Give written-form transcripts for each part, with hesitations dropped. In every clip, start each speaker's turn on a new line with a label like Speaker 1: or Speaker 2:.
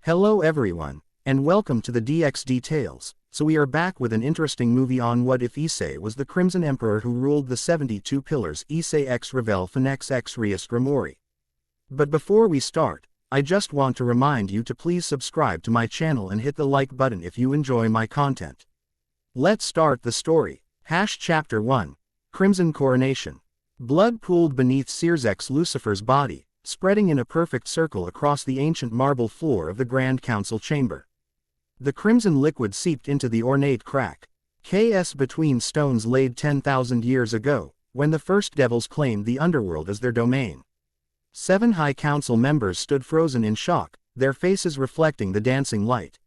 Speaker 1: Hello everyone, and welcome to the DXD Tales. So we are back with an interesting movie on what if Issei was the Crimson Emperor who ruled the 72 Pillars. Issei x Ravel Phenex x Rias Gremory. But before we start, I just want to remind you to please subscribe to my channel and hit the like button if you enjoy my content. Let's start the story. Chapter 1. Crimson Coronation. Blood pooled beneath Searsx Lucifer's body, spreading in a perfect circle across the ancient marble floor of the Grand Council chamber. The crimson liquid seeped into the ornate crack. Between stones laid 10,000 years ago, when the first devils claimed the underworld as their domain. 7 High Council members stood frozen in shock, their faces reflecting the dancing light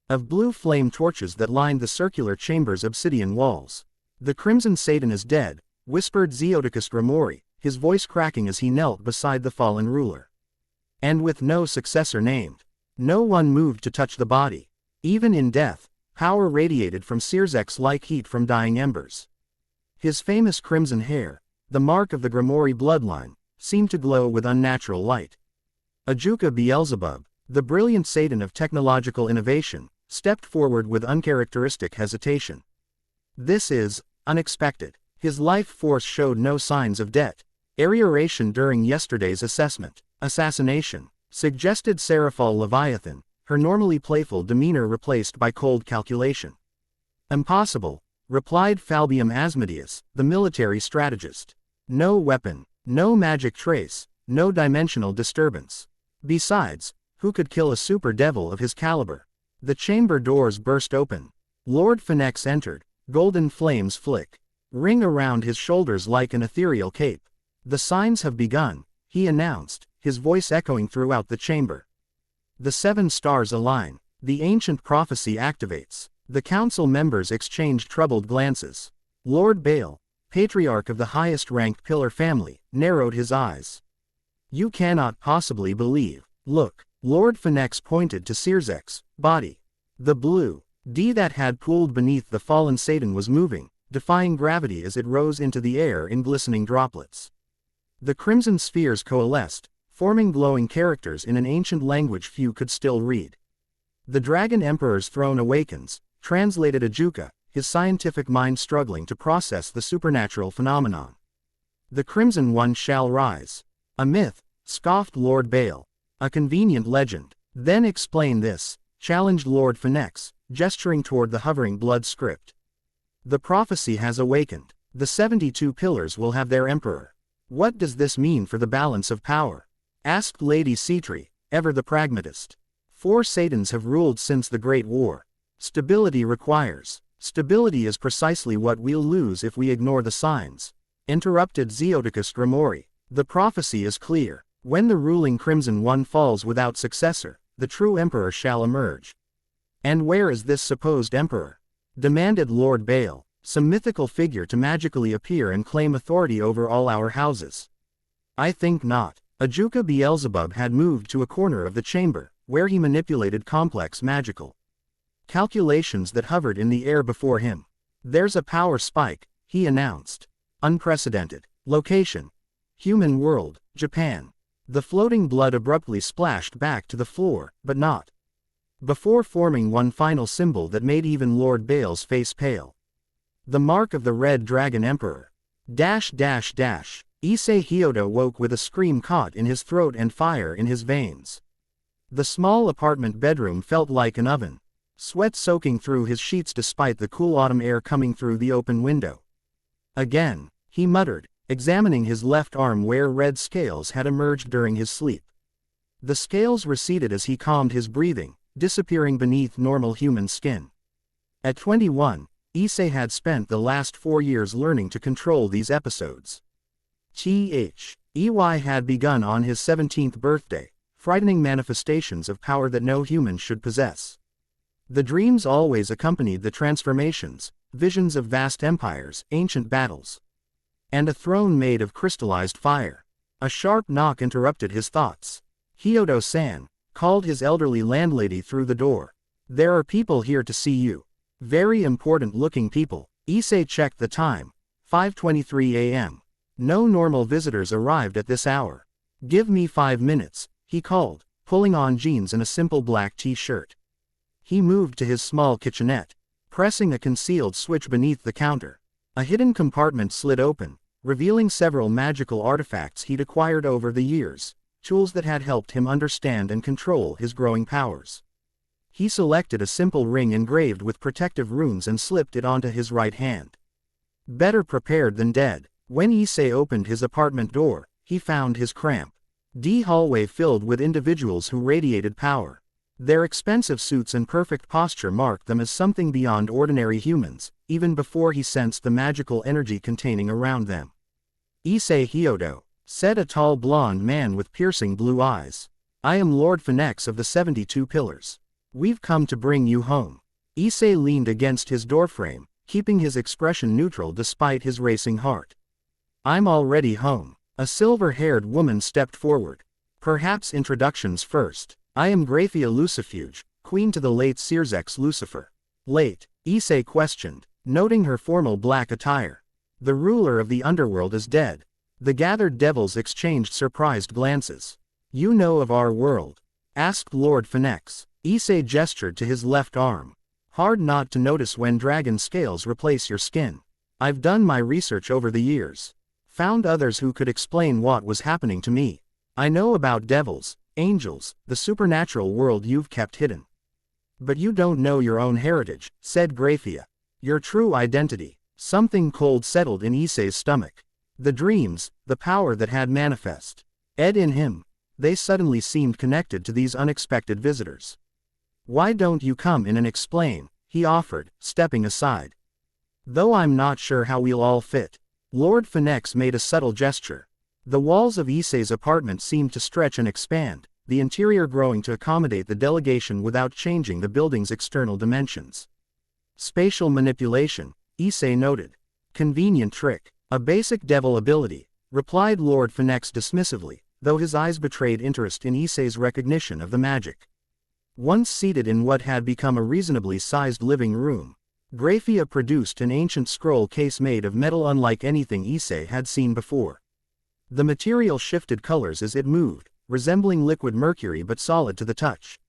Speaker 1: of blue flame torches that lined the circular chamber's obsidian walls. "The Crimson Satan is dead," whispered Rias Gremory, his voice cracking as he knelt beside the fallen ruler. And with no successor named, no one moved to touch the body. Even in death, power radiated from Searsx like heat from dying embers. His famous crimson hair, the mark of the Gremory bloodline, seemed to glow with unnatural light. Ajuka Beelzebub, the brilliant Satan of technological innovation, stepped forward with uncharacteristic hesitation. "This is unexpected." His life force showed no signs of deterioration during yesterday's assassination, suggested Seraphal Leviathan, her normally playful demeanor replaced by cold calculation. "Impossible," replied Falbium Asmodeus, the military strategist. "No weapon, no magic trace, no dimensional disturbance. Besides, who could kill a super devil of his caliber?" The chamber doors burst open. Lord Phenex entered, golden flames ring around his shoulders like an ethereal cape. "The signs have begun," he announced, his voice echoing throughout the chamber. The 7 stars align. The ancient prophecy activates. The council members exchanged troubled glances. Lord Baal, patriarch of the highest-ranked pillar family, narrowed his eyes. "You cannot possibly believe. Look." Lord Phenex pointed to Searsx body. The blue D that had pooled beneath the fallen Satan was moving, defying gravity as it rose into the air in glistening droplets. The crimson spheres coalesced, forming glowing characters in an ancient language few could still read. "The Dragon Emperor's throne awakens," translated Ajuka, his scientific mind struggling to process the supernatural phenomenon. "The Crimson One shall rise." "A myth," scoffed Lord Baal. "A convenient legend." "Then explain this," challenged Lord Phenex, gesturing toward the hovering blood script. "The prophecy has awakened. The 72 Pillars will have their emperor." "What does this mean for the balance of power?" asked Lady Citri, ever the pragmatist. 4 Satans have ruled since the Great War. Stability is precisely what we'll lose if we ignore the signs," interrupted Rias Gremory. "The prophecy is clear. When the ruling Crimson One falls without successor, the true emperor shall emerge." "And where is this supposed emperor?" demanded Lord Baal. "Some mythical figure to magically appear and claim authority over all our houses?" "I think not." Ajuka Beelzebub had moved to a corner of the chamber, where he manipulated complex magical calculations that hovered in the air before him. "There's a power spike," he announced. "Unprecedented. Location: Human World, Japan." The floating blood abruptly splashed back to the floor, but not before forming one final symbol that made even Lord Baal's face pale. "The mark of the Red Dragon Emperor. Issei Hyodo woke with a scream caught in his throat and fire in his veins. The small apartment bedroom felt like an oven, sweat soaking through his sheets despite the cool autumn air coming through the open window. "Again," he muttered, examining his left arm where red scales had emerged during his sleep. The scales receded as he calmed his breathing, disappearing beneath normal human skin. At 21, Issei had spent the last 4 years learning to control these episodes. Ey had begun on his 17th birthday, frightening manifestations of power that no human should possess. The dreams always accompanied the transformations, visions of vast empires, ancient battles, and a throne made of crystallized fire. A sharp knock interrupted his thoughts. Hyodo-san called his elderly landlady through the door. "There are people here to see you. Very important-looking people." Issei checked the time. 5:23 a.m. No normal visitors arrived at this hour. "Give me 5 minutes," he called, pulling on jeans and a simple black t-shirt. He moved to his small kitchenette, pressing a concealed switch beneath the counter. A hidden compartment slid open, revealing several magical artifacts he'd acquired over the years, tools that had helped him understand and control his growing powers. He selected a simple ring engraved with protective runes and slipped it onto his right hand. Better prepared than dead. When Issei opened his apartment door, he found his cramped hallway filled with individuals who radiated power. Their expensive suits and perfect posture marked them as something beyond ordinary humans, even before he sensed the magical energy containing around them. "Issei Hyodo," said a tall blonde man with piercing blue eyes. "I am Lord Phenex of the 72 Pillars. We've come to bring you home." Issei leaned against his doorframe, keeping his expression neutral despite his racing heart. "I'm already home." A silver-haired woman stepped forward. "Perhaps introductions first. I am Graphia Lucifuge, queen to the late Circex Lucifer." "Late?" Issei questioned, noting her formal black attire. "The ruler of the underworld is dead." The gathered devils exchanged surprised glances. "You know of our world?" asked Lord Phenex. Issei gestured to his left arm. "Hard not to notice when dragon scales replace your skin. I've done my research over the years. Found others who could explain what was happening to me. I know about devils, angels, the supernatural world you've kept hidden. But you don't know your own heritage," said Graphia. "Your true identity." Something cold settled in Issei's stomach. The dreams, the power that had manifested in him, they suddenly seemed connected to these unexpected visitors. "Why don't you come in and explain?" he offered, stepping aside. "Though I'm not sure how we'll all fit." Lord Phenex made a subtle gesture. The walls of Issei's apartment seemed to stretch and expand, the interior growing to accommodate the delegation without changing the building's external dimensions. "Spatial manipulation," Issei noted. "Convenient trick. A basic devil ability," replied Lord Phenex dismissively, though his eyes betrayed interest in Issei's recognition of the magic. Once seated in what had become a reasonably sized living room, Graphia produced an ancient scroll case made of metal unlike anything Issei had seen before. The material shifted colors as it moved, resembling liquid mercury but solid to the touch.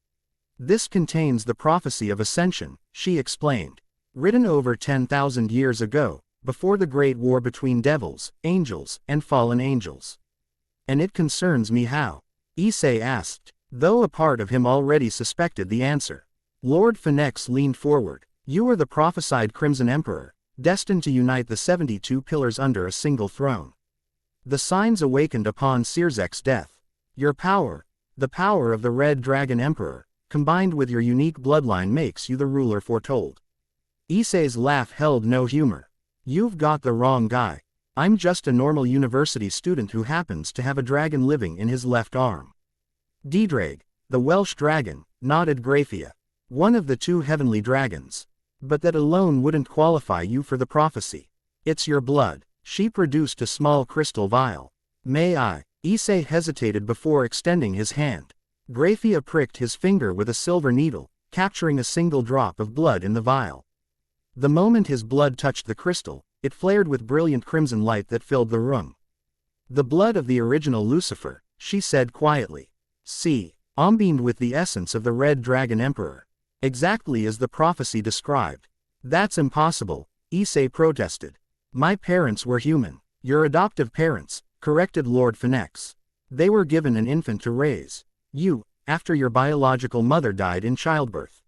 Speaker 1: "This contains the prophecy of ascension," she explained. "Written over 10,000 years ago, before the great war between devils, angels, and fallen angels." "And it concerns me how?" Issei asked, though a part of him already suspected the answer. Lord Phenex leaned forward. "You are the prophesied Crimson Emperor, destined to unite the 72 Pillars under a single throne. The signs awakened upon Circe's death. Your power, the power of the Red Dragon Emperor, combined with your unique bloodline makes you the ruler foretold." Issei's laugh held no humor. "You've got the wrong guy. I'm just a normal university student who happens to have a dragon living in his left arm." "Dedrag, the Welsh dragon," nodded Graphia. "One of the two heavenly dragons. But that alone wouldn't qualify you for the prophecy. It's your blood." She produced a small crystal vial. "May I?" Issei hesitated before extending his hand. Graphia pricked his finger with a silver needle, capturing a single drop of blood in the vial. The moment his blood touched the crystal, it flared with brilliant crimson light that filled the room. "The blood of the original Lucifer," she said quietly. "See, embedded with the essence of the Red Dragon Emperor. Exactly as the prophecy described." "That's impossible," Issei protested. "My parents were human." "Your adoptive parents," corrected Lord Phenex. "They were given an infant to raise you, after your biological mother died in childbirth.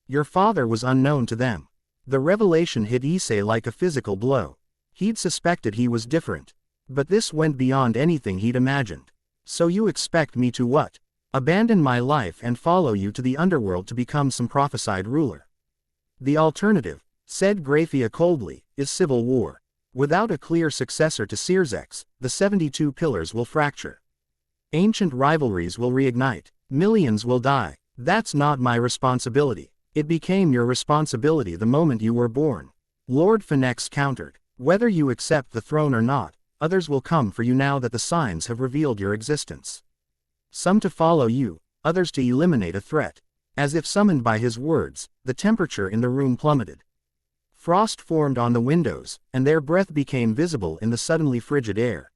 Speaker 1: Your father was unknown to them." The revelation hit Issei like a physical blow. He'd suspected he was different. But this went beyond anything he'd imagined. "So you expect me to what? Abandon my life and follow you to the underworld to become some prophesied ruler?" "The alternative," said Graphia coldly, "is civil war. Without a clear successor to Circex, the 72 Pillars will fracture. Ancient rivalries will reignite. Millions will die. That's not my responsibility." "It became your responsibility the moment you were born," Lord Phenex countered. "Whether you accept the throne or not, others will come for you now that the signs have revealed your existence. Some to follow you, others to eliminate a threat." As if summoned by his words, the temperature in the room plummeted. Frost formed on the windows, and their breath became visible in the suddenly frigid air.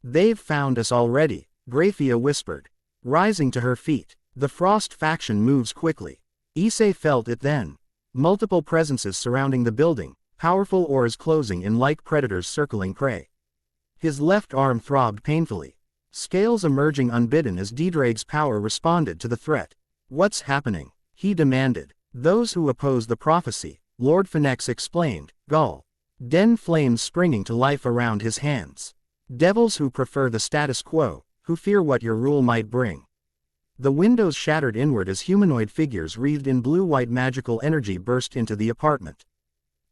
Speaker 1: "They've found us already," Graphia whispered. Rising to her feet, the Frost faction moves quickly. Issei felt it then. Multiple presences surrounding the building, powerful auras closing in like predators circling prey. His left arm throbbed painfully. Scales emerging unbidden as Ddrake's power responded to the threat. What's happening? He demanded. Those who oppose the prophecy, Lord Phenex explained, Gull. Den flames springing to life around his hands. Devils who prefer the status quo, who fear what your rule might bring. The windows shattered inward as humanoid figures wreathed in blue-white magical energy burst into the apartment.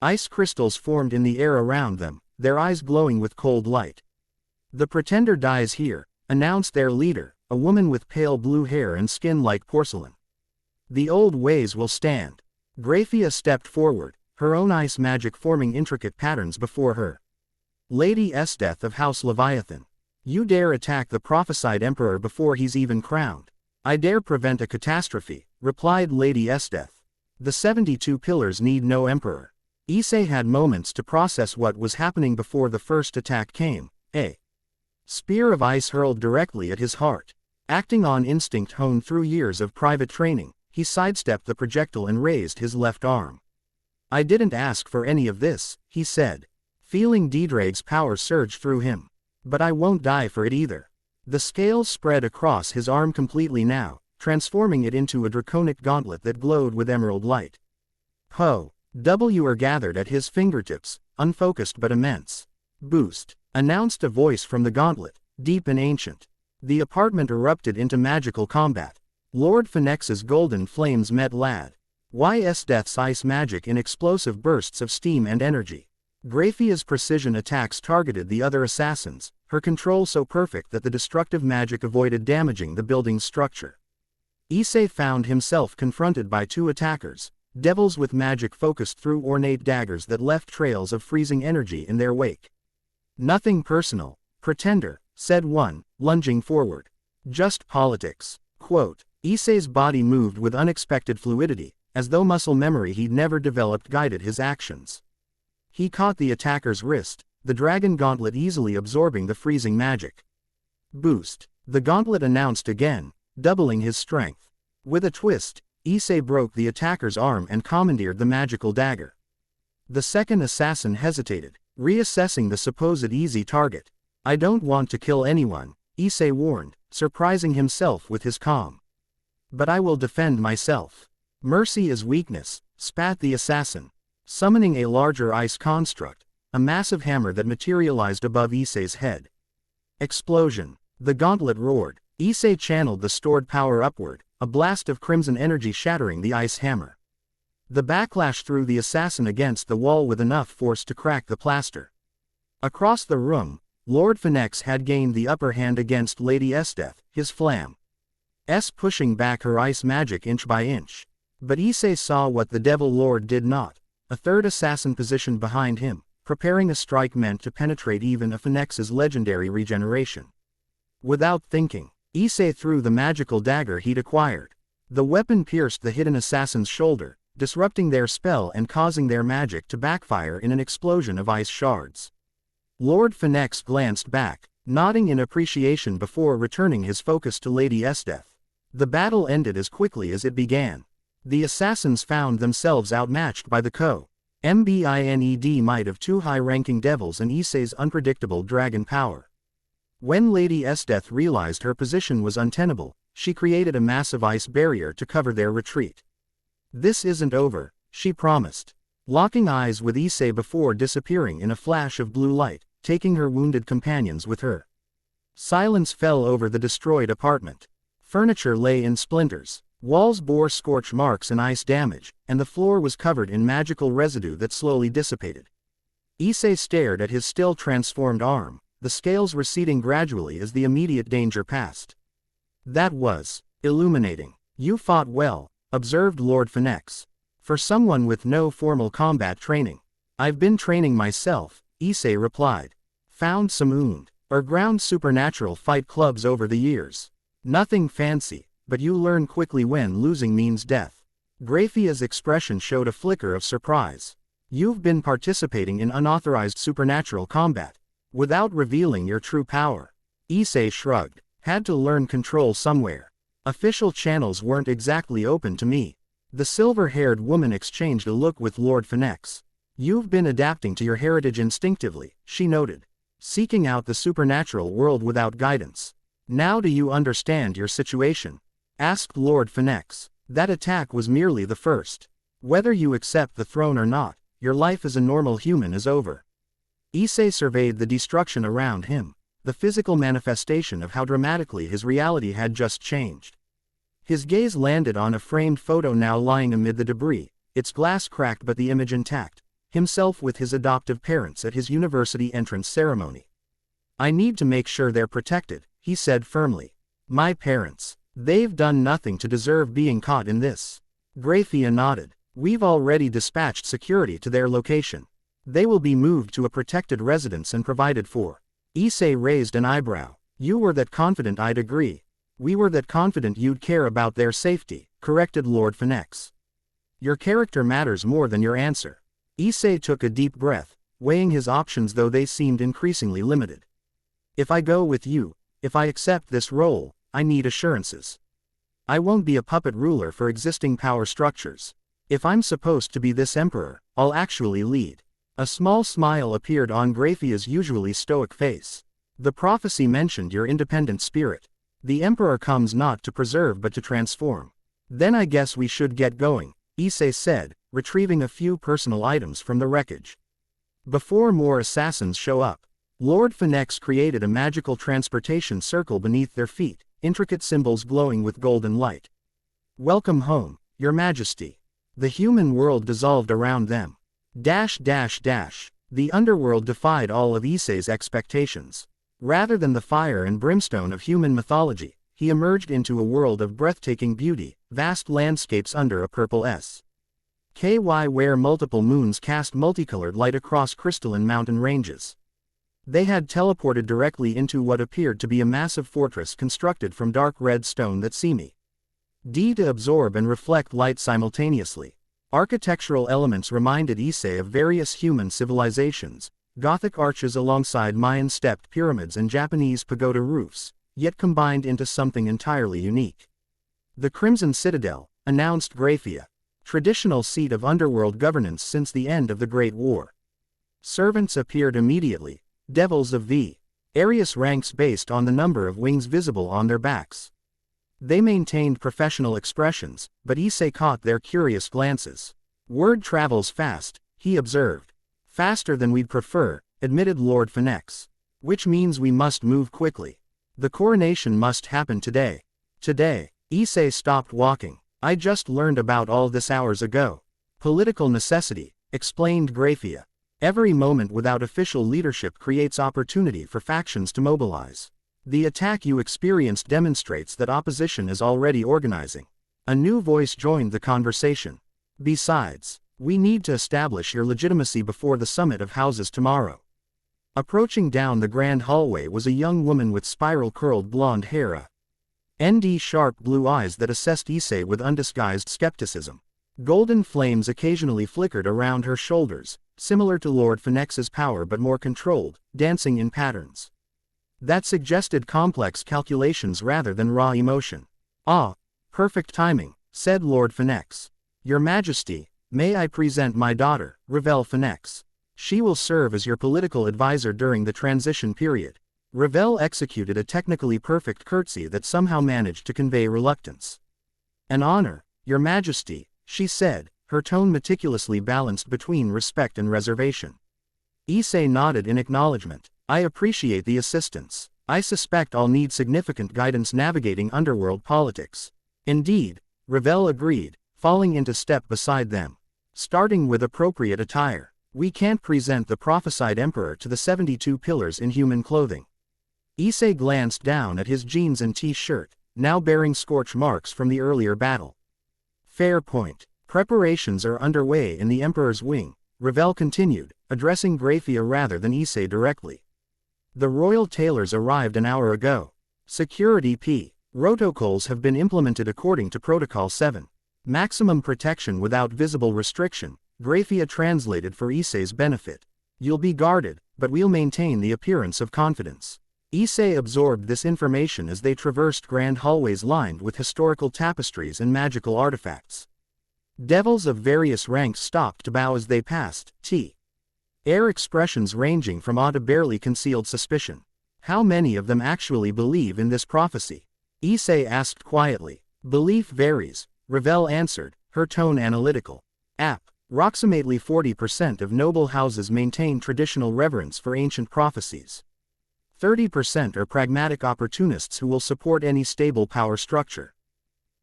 Speaker 1: Ice crystals formed in the air around them, their eyes glowing with cold light. The pretender dies here, announced their leader, a woman with pale blue hair and skin like porcelain. The old ways will stand. Graphia stepped forward, her own ice magic forming intricate patterns before her. Lady Esdeath of House Leviathan. You dare attack the prophesied emperor before he's even crowned. I dare prevent a catastrophe, replied Lady Esdeath. The 72 pillars need no emperor. Issei had moments to process what was happening before the first attack came. A spear of ice hurled directly at his heart. Acting on instinct honed through years of private training, he sidestepped the projectile and raised his left arm. I didn't ask for any of this, he said. Feeling Ddrake's power surge through him. But I won't die for it either. The scales spread across his arm completely now, transforming it into a draconic gauntlet that glowed with emerald light. W are gathered at his fingertips, unfocused but immense. Boost, announced a voice from the gauntlet, deep and ancient. The apartment erupted into magical combat. Lord Phenex's golden flames met Lad Esdeath's ice magic in explosive bursts of steam and energy. Graphia's precision attacks targeted the other assassins, her control so perfect that the destructive magic avoided damaging the building's structure. Issei found himself confronted by two attackers, devils with magic focused through ornate daggers that left trails of freezing energy in their wake. Nothing personal, pretender, said one, lunging forward. Just politics. Quote, Issei's body moved with unexpected fluidity, as though muscle memory he'd never developed guided his actions. He caught the attacker's wrist, the dragon gauntlet easily absorbing the freezing magic. Boost, the gauntlet announced again, doubling his strength. With a twist, Issei broke the attacker's arm and commandeered the magical dagger. The second assassin hesitated, reassessing the supposed easy target. I don't want to kill anyone, Issei warned, surprising himself with his calm. But I will defend myself. Mercy is weakness, spat the assassin. Summoning a larger ice construct, a massive hammer that materialized above Issei's head. Explosion. The gauntlet roared. Issei channeled the stored power upward, a blast of crimson energy shattering the ice hammer. The backlash threw the assassin against the wall with enough force to crack the plaster. Across the room, Lord Phenex had gained the upper hand against Lady Esdeath, his flamme pushing back her ice magic inch by inch. But Issei saw what the Devil Lord did not. A third assassin positioned behind him, preparing a strike meant to penetrate even a Phenex's legendary regeneration. Without thinking, Issei threw the magical dagger he'd acquired. The weapon pierced the hidden assassin's shoulder, disrupting their spell and causing their magic to backfire in an explosion of ice shards. Lord Phenex glanced back, nodding in appreciation before returning his focus to Lady Esdeath. The battle ended as quickly as it began. The assassins found themselves outmatched by the combined might of two high-ranking devils and Issei's unpredictable dragon power. When Lady Esdeath realized her position was untenable, she created a massive ice barrier to cover their retreat. This isn't over, she promised. Locking eyes with Issei before disappearing in a flash of blue light, taking her wounded companions with her. Silence fell over the destroyed apartment. Furniture lay in splinters. Walls bore scorch marks and ice damage, and the floor was covered in magical residue that slowly dissipated. Issei stared at his still transformed arm, the scales receding gradually as the immediate danger passed. That was illuminating. You fought well, observed Lord Phenex. For someone with no formal combat training. I've been training myself, Issei replied. Found some ground supernatural fight clubs over the years. Nothing fancy. But you learn quickly when losing means death. Graphia's expression showed a flicker of surprise. You've been participating in unauthorized supernatural combat, without revealing your true power. Issei shrugged. Had to learn control somewhere. Official channels weren't exactly open to me. The silver-haired woman exchanged a look with Lord Phenex. You've been adapting to your heritage instinctively, she noted. Seeking out the supernatural world without guidance. Now do you understand your situation? Asked Lord Phenex. That attack was merely the first. Whether you accept the throne or not, your life as a normal human is over. Issei surveyed the destruction around him, the physical manifestation of how dramatically his reality had just changed. His gaze landed on a framed photo now lying amid the debris, its glass cracked but the image intact, himself with his adoptive parents at his university entrance ceremony. I need to make sure they're protected, he said firmly. My parents. They've done nothing to deserve being caught in this. Grafia nodded. We've already dispatched security to their location. They will be moved to a protected residence and provided for. Issei raised an eyebrow. You were that confident I'd agree. We were that confident you'd care about their safety, corrected Lord Phenex. Your character matters more than your answer. Issei took a deep breath, weighing his options though they seemed increasingly limited. If I go with you, if I accept this role, I need assurances. I won't be a puppet ruler for existing power structures. If I'm supposed to be this emperor, I'll actually lead. A small smile appeared on Grafia's usually stoic face. The prophecy mentioned your independent spirit. The emperor comes not to preserve but to transform. Then I guess we should get going, Issei said, retrieving a few personal items from the wreckage. Before more assassins show up, Lord Phenex created a magical transportation circle beneath their feet, intricate symbols glowing with golden light. Welcome home, Your Majesty. The human world dissolved around them. The underworld defied all of Issei's expectations. Rather than the fire and brimstone of human mythology, he emerged into a world of breathtaking beauty, vast landscapes under a purple sky where multiple moons cast multicolored light across crystalline mountain ranges. They had teleported directly into what appeared to be a massive fortress constructed from dark red stone that seemed to absorb and reflect light simultaneously. Architectural elements reminded Issei of various human civilizations, Gothic arches alongside Mayan stepped pyramids and Japanese pagoda roofs, yet combined into something entirely unique. The Crimson Citadel, announced Grafia, traditional seat of underworld governance since the end of the Great War. Servants appeared immediately, devils of the Arius ranks based on the number of wings visible on their backs. They maintained professional expressions, but Issei caught their curious glances. Word travels fast, he observed. Faster than we'd prefer, admitted Lord Phenex. Which means we must move quickly. The coronation must happen today. Today. Issei stopped walking. I just learned about all this hours ago. Political necessity, explained Grafia. Every moment without official leadership creates opportunity for factions to mobilize. The attack you experienced demonstrates that opposition is already organizing. A new voice joined the conversation. Besides, we need to establish your legitimacy before the summit of houses tomorrow. Approaching down the grand hallway was a young woman with spiral-curled blonde hair, and sharp blue eyes that assessed Issei with undisguised skepticism. Golden flames occasionally flickered around her shoulders, similar to Lord Phenex's power but more controlled, dancing in patterns that suggested complex calculations rather than raw emotion. Ah, perfect timing, said Lord Phenex. Your Majesty, may I present my daughter, Ravel Phenex. She will serve as your political advisor during the transition period. Ravel executed a technically perfect curtsy that somehow managed to convey reluctance. An honor, Your Majesty, she said, her tone meticulously balanced between respect and reservation. Issei nodded in acknowledgement. I appreciate the assistance. I suspect I'll need significant guidance navigating underworld politics. Indeed, Ravel agreed, falling into step beside them. Starting with appropriate attire. We can't present the prophesied emperor to the 72 pillars in human clothing. Issei glanced down at his jeans and t-shirt, now bearing scorch marks from the earlier battle. Fair point. Preparations are underway in the Emperor's wing, Ravel continued, addressing Grafia rather than Issei directly. The royal tailors arrived an hour ago. Security protocols have been implemented according to Protocol 7. Maximum protection without visible restriction, Grafia translated for Issei's benefit. You'll be guarded, but we'll maintain the appearance of confidence. Issei absorbed this information as they traversed grand hallways lined with historical tapestries and magical artifacts. Devils of various ranks stopped to bow as they passed, air expressions ranging from awe to barely concealed suspicion. How many of them actually believe in this prophecy? Issei asked quietly. Belief varies, Ravel answered, her tone analytical. Approximately 40% of noble houses maintain traditional reverence for ancient prophecies. 30% are pragmatic opportunists who will support any stable power structure.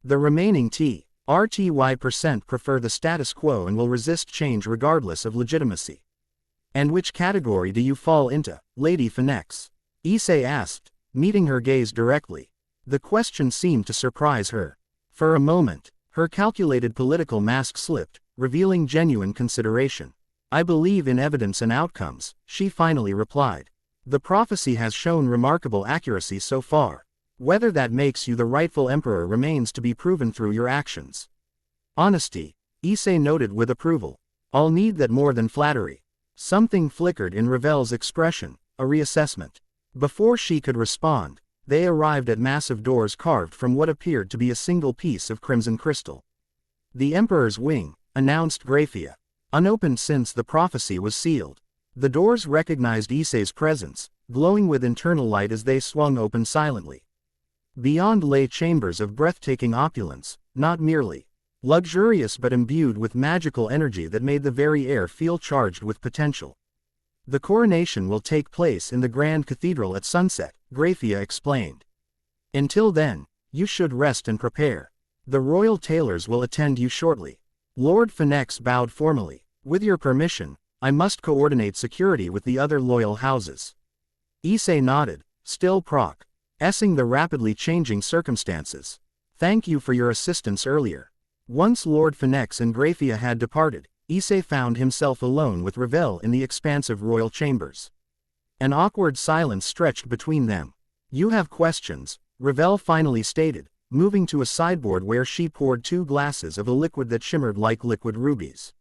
Speaker 1: The remaining RTY% prefer the status quo and will resist change regardless of legitimacy. And which category do you fall into, Lady Phenex? Issei asked, meeting her gaze directly. The question seemed to surprise her. For a moment, her calculated political mask slipped, revealing genuine consideration. I believe in evidence and outcomes, she finally replied. The prophecy has shown remarkable accuracy so far. Whether that makes you the rightful emperor remains to be proven through your actions. Honesty, Issei noted with approval. I'll need that more than flattery. Something flickered in Ravel's expression, a reassessment. Before she could respond, they arrived at massive doors carved from what appeared to be a single piece of crimson crystal. The Emperor's wing, announced Graphia. Unopened since the prophecy was sealed. The doors recognized Issei's presence, glowing with internal light as they swung open silently. Beyond lay chambers of breathtaking opulence, not merely luxurious but imbued with magical energy that made the very air feel charged with potential. The coronation will take place in the Grand Cathedral at sunset, Graphia explained. Until then, you should rest and prepare. The royal tailors will attend you shortly. Lord Phenex bowed formally. With your permission, I must coordinate security with the other loyal houses. Issei nodded, still processing the rapidly changing circumstances. Thank you for your assistance earlier. Once Lord Phenex and Graphia had departed, Issei found himself alone with Ravel in the expansive royal chambers. An awkward silence stretched between them. You have questions, Ravel finally stated, moving to a sideboard where she poured 2 glasses of a liquid that shimmered like liquid rubies.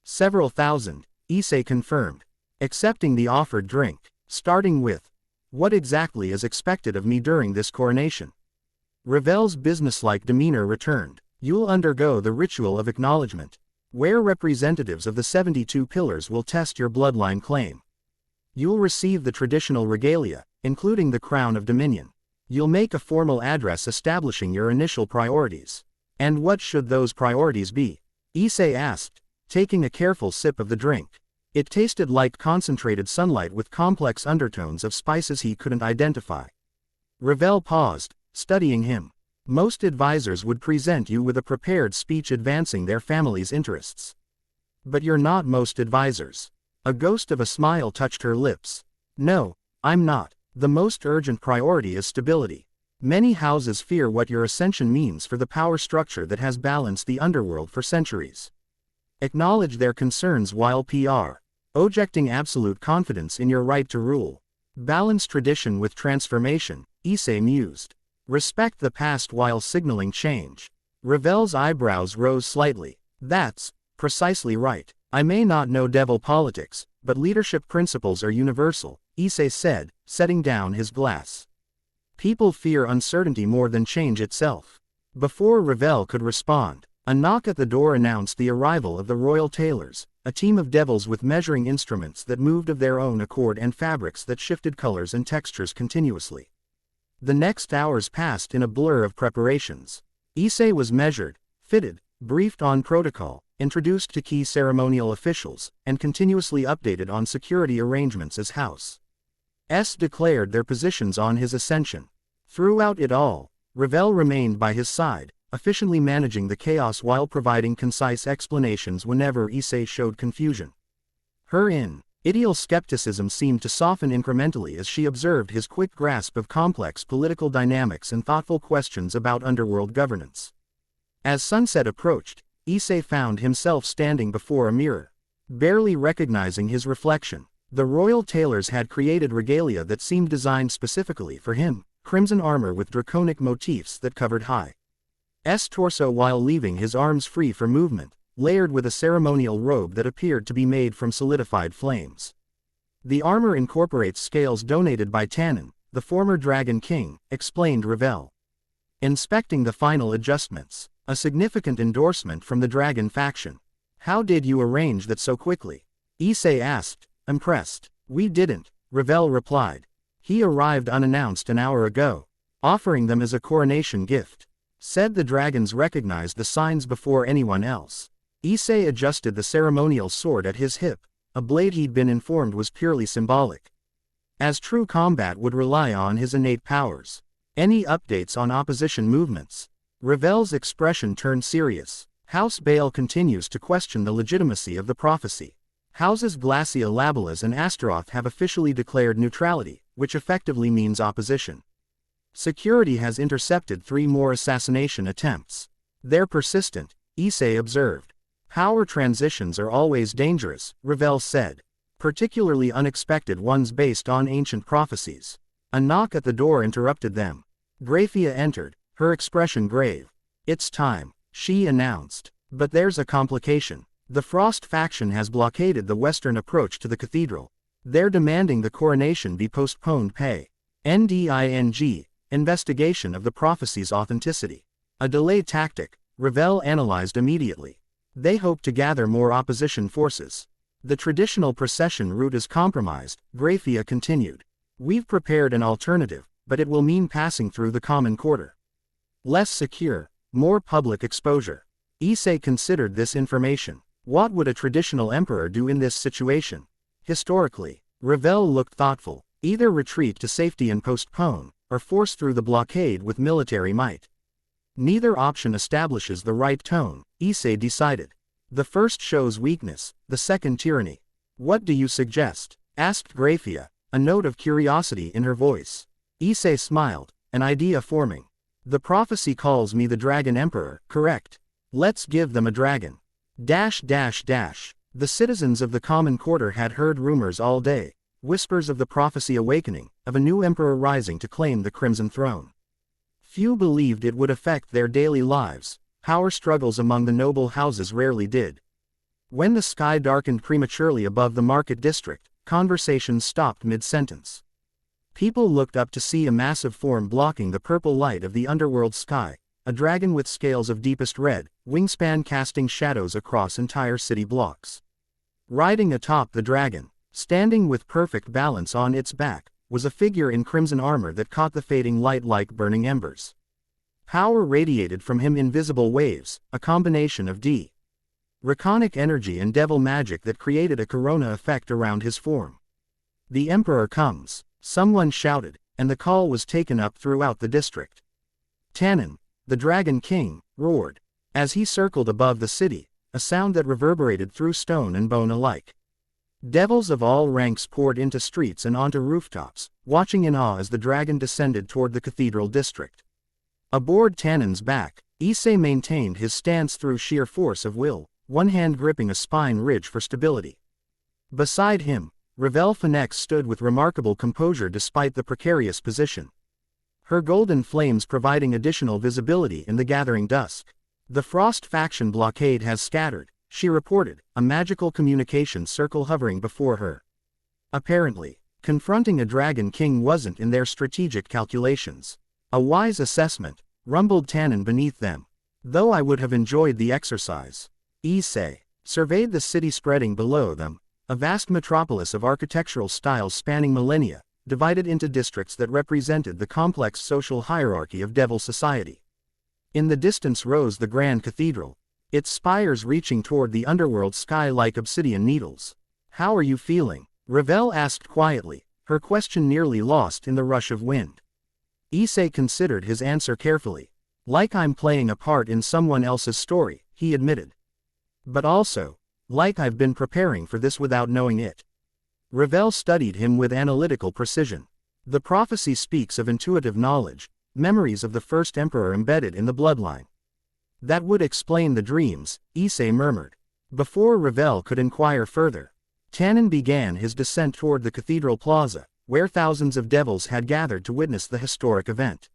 Speaker 1: Several thousand, Issei confirmed, accepting the offered drink, starting with, what exactly is expected of me during this coronation? Ravel's businesslike demeanor returned. You'll undergo the ritual of acknowledgement, where representatives of the 72 pillars will test your bloodline claim. You'll receive the traditional regalia, including the crown of dominion. You'll make a formal address establishing your initial priorities. And what should those priorities be? Issei asked, taking a careful sip of the drink. It tasted like concentrated sunlight with complex undertones of spices he couldn't identify. Ravel paused, studying him. Most advisors would present you with a prepared speech advancing their family's interests. But you're not most advisors. A ghost of a smile touched her lips. No, I'm not. The most urgent priority is stability. Many houses fear what your ascension means for the power structure that has balanced the underworld for centuries. Acknowledge their concerns while projecting absolute confidence in your right to rule. Balance tradition with transformation, Issei mused. Respect the past while signaling change. Ravel's eyebrows rose slightly. That's precisely right. I may not know devil politics, but leadership principles are universal, Issei said, setting down his glass. People fear uncertainty more than change itself. Before Ravel could respond, a knock at the door announced the arrival of the royal tailors, a team of devils with measuring instruments that moved of their own accord and fabrics that shifted colors and textures continuously. The next hours passed in a blur of preparations. Issei was measured, fitted, briefed on protocol, introduced to key ceremonial officials, and continuously updated on security arrangements as House S declared their positions on his ascension. Throughout it all, Ravel remained by his side, efficiently managing the chaos while providing concise explanations whenever Issei showed confusion. Her ideal skepticism seemed to soften incrementally as she observed his quick grasp of complex political dynamics and thoughtful questions about underworld governance. As sunset approached, Issei found himself standing before a mirror. Barely recognizing his reflection, the royal tailors had created regalia that seemed designed specifically for him, crimson armor with draconic motifs that covered High's torso while leaving his arms free for movement, layered with a ceremonial robe that appeared to be made from solidified flames. The armor incorporates scales donated by Tannin, the former Dragon King, explained Ravel. Inspecting the final adjustments. A significant endorsement from the Dragon faction. How did you arrange that so quickly? Issei asked, impressed. We didn't, Ravel replied. He arrived unannounced an hour ago, offering them as a coronation gift. Said the dragons recognized the signs before anyone else. Issei adjusted the ceremonial sword at his hip, a blade he'd been informed was purely symbolic. As true combat would rely on his innate powers. Any updates on opposition movements? Ravel's expression turned serious. House Baal continues to question the legitimacy of the prophecy. Houses Glacia Labelas and Astaroth have officially declared neutrality, which effectively means opposition. Security has intercepted 3 more assassination attempts. They're persistent, Issei observed. Power transitions are always dangerous, Ravel said. Particularly unexpected ones based on ancient prophecies. A knock at the door interrupted them. Grafia entered, her expression grave. It's time, she announced. But there's a complication. The Frost faction has blockaded the western approach to the cathedral. They're demanding the coronation be postponed. NDING, investigation of the prophecy's authenticity. A delay tactic, Ravel analyzed immediately. They hope to gather more opposition forces. The traditional procession route is compromised, Grafia continued. We've prepared an alternative, but it will mean passing through the common quarter. Less secure, more public exposure. Issei considered this information. What would a traditional emperor do in this situation? Historically, Ravel looked thoughtful. Either retreat to safety and postpone, or force through the blockade with military might. Neither option establishes the right tone, Issei decided. The first shows weakness, the second tyranny. What do you suggest? Asked Grafia, a note of curiosity in her voice. Issei smiled, an idea forming. The prophecy calls me the Dragon Emperor, correct? Let's give them a dragon. The citizens of the common quarter had heard rumors all day, whispers of the prophecy awakening, of a new emperor rising to claim the Crimson Throne. Few believed it would affect their daily lives. Power struggles among the noble houses rarely did. When the sky darkened prematurely above the market district, conversations stopped mid-sentence. People looked up to see a massive form blocking the purple light of the underworld sky, a dragon with scales of deepest red, wingspan casting shadows across entire city blocks. Riding atop the dragon, standing with perfect balance on its back, was a figure in crimson armor that caught the fading light like burning embers. Power radiated from him in visible waves, a combination of draconic energy and devil magic that created a corona effect around his form. The Emperor comes, someone shouted, and the call was taken up throughout the district. Tannin, the Dragon King, roared. As he circled above the city, a sound that reverberated through stone and bone alike. Devils of all ranks poured into streets and onto rooftops, watching in awe as the dragon descended toward the cathedral district. Aboard Tannin's back, Issei maintained his stance through sheer force of will, one hand gripping a spine ridge for stability. Beside him, Ravel Phenex stood with remarkable composure despite the precarious position. Her golden flames providing additional visibility in the gathering dusk. The Frost faction blockade has scattered, she reported, a magical communication circle hovering before her. Apparently, confronting a Dragon King wasn't in their strategic calculations. A wise assessment, rumbled Tannin beneath them. Though I would have enjoyed the exercise. Issei surveyed the city spreading below them, a vast metropolis of architectural styles spanning millennia, divided into districts that represented the complex social hierarchy of Devil society. In the distance rose the Grand Cathedral, its spires reaching toward the underworld sky like obsidian needles. How are you feeling? Ravel asked quietly, her question nearly lost in the rush of wind. Issei considered his answer carefully. Like I'm playing a part in someone else's story, he admitted. But also, like I've been preparing for this without knowing it. Ravel studied him with analytical precision. The prophecy speaks of intuitive knowledge, memories of the first emperor embedded in the bloodline. That would explain the dreams, Issei murmured. Before Ravel could inquire further, Tannin began his descent toward the cathedral plaza, where thousands of devils had gathered to witness the historic event.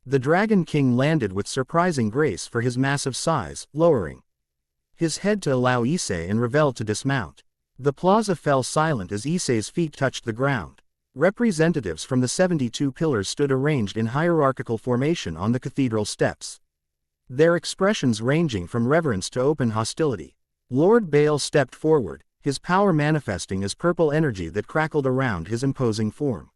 Speaker 1: The Dragon King landed with surprising grace for his massive size, lowering his head to allow Issei and Ravel to dismount. The plaza fell silent as Issei's feet touched the ground. Representatives from the 72 pillars stood arranged in hierarchical formation on the cathedral steps, their expressions ranging from reverence to open hostility. Lord Baal stepped forward, his power manifesting as purple energy that crackled around his imposing form.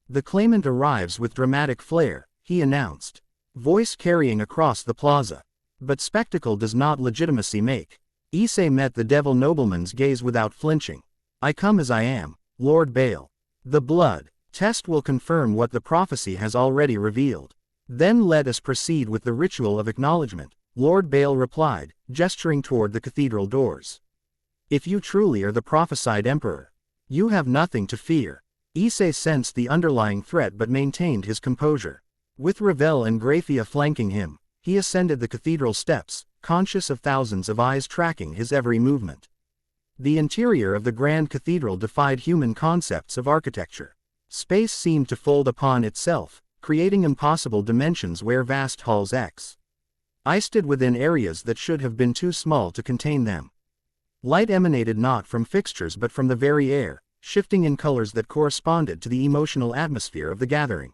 Speaker 1: "The claimant arrives with dramatic flair," he announced, voice carrying across the plaza. "But spectacle does not legitimacy make." Issei met the devil nobleman's gaze without flinching. "I come as I am, Lord Baal. The blood test will confirm what the prophecy has already revealed. Then let us proceed with the ritual of acknowledgement," Lord Baal replied, gesturing toward the cathedral doors. "If you truly are the prophesied emperor, you have nothing to fear." Issei sensed the underlying threat but maintained his composure. With Ravel and Graphia flanking him, he ascended the cathedral steps, conscious of thousands of eyes tracking his every movement. The interior of the grand cathedral defied human concepts of architecture. Space seemed to fold upon itself, creating impossible dimensions where vast halls existed within areas that should have been too small to contain them. Light emanated not from fixtures but from the very air, shifting in colors that corresponded to the emotional atmosphere of the gathering.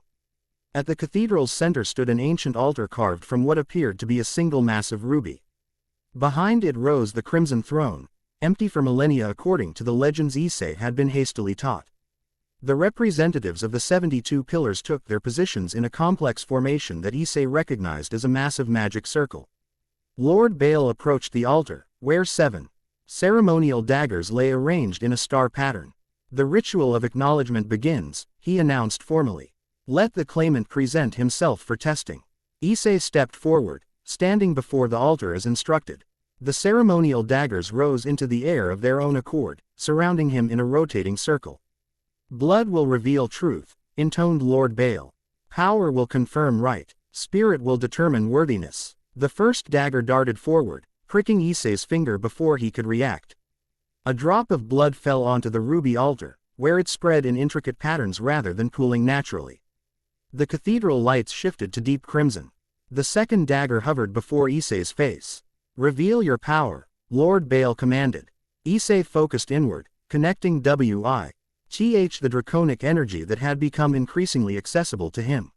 Speaker 1: At the cathedral's center stood an ancient altar carved from what appeared to be a single massive ruby. Behind it rose the crimson throne, empty for millennia according to the legends Issei had been hastily taught. The representatives of the 72 pillars took their positions in a complex formation that Issei recognized as a massive magic circle. Lord Baal approached the altar, where 7 ceremonial daggers lay arranged in a star pattern. "The ritual of acknowledgement begins," he announced formally. "Let the claimant present himself for testing." Issei stepped forward, standing before the altar as instructed. The ceremonial daggers rose into the air of their own accord, surrounding him in a rotating circle. "Blood will reveal truth," intoned Lord Baal. "Power will confirm right. Spirit will determine worthiness." The first dagger darted forward, pricking Issei's finger before he could react. A drop of blood fell onto the ruby altar, where it spread in intricate patterns rather than pooling naturally. The cathedral lights shifted to deep crimson. The second dagger hovered before Issei's face. "Reveal your power," Lord Baal commanded. Issei focused inward, connecting the draconic energy that had become increasingly accessible to him.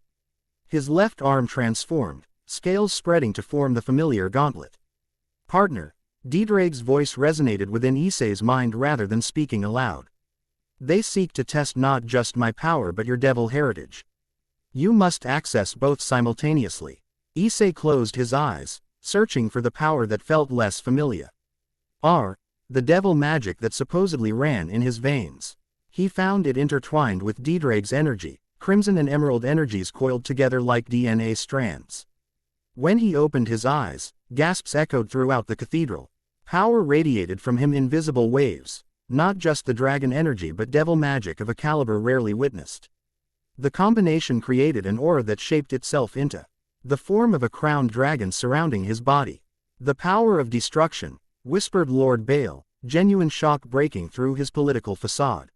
Speaker 1: His left arm transformed, scales spreading to form the familiar gauntlet. "Partner," Diedrag's voice resonated within Issei's mind rather than speaking aloud. "They seek to test not just my power but your devil heritage. You must access both simultaneously." Issei closed his eyes, searching for the power that felt less familiar. The devil magic that supposedly ran in his veins. He found it intertwined with Diedrag's energy, crimson and emerald energies coiled together like DNA strands. When he opened his eyes, gasps echoed throughout the cathedral. Power radiated from him in visible waves, not just the dragon energy but devil magic of a caliber rarely witnessed. The combination created an aura that shaped itself into the form of a crowned dragon surrounding his body. "The power of destruction," whispered Lord Baal, genuine shock breaking through his political facade.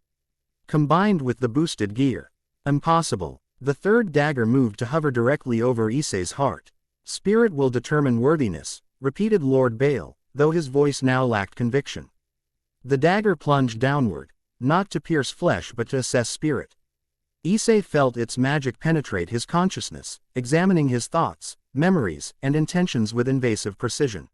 Speaker 1: "Combined with the boosted gear. Impossible." The third dagger moved to hover directly over Issei's heart. "Spirit will determine worthiness," repeated Lord Baal, though his voice now lacked conviction. The dagger plunged downward, not to pierce flesh but to assess spirit. Issei felt its magic penetrate his consciousness, examining his thoughts, memories, and intentions with invasive precision.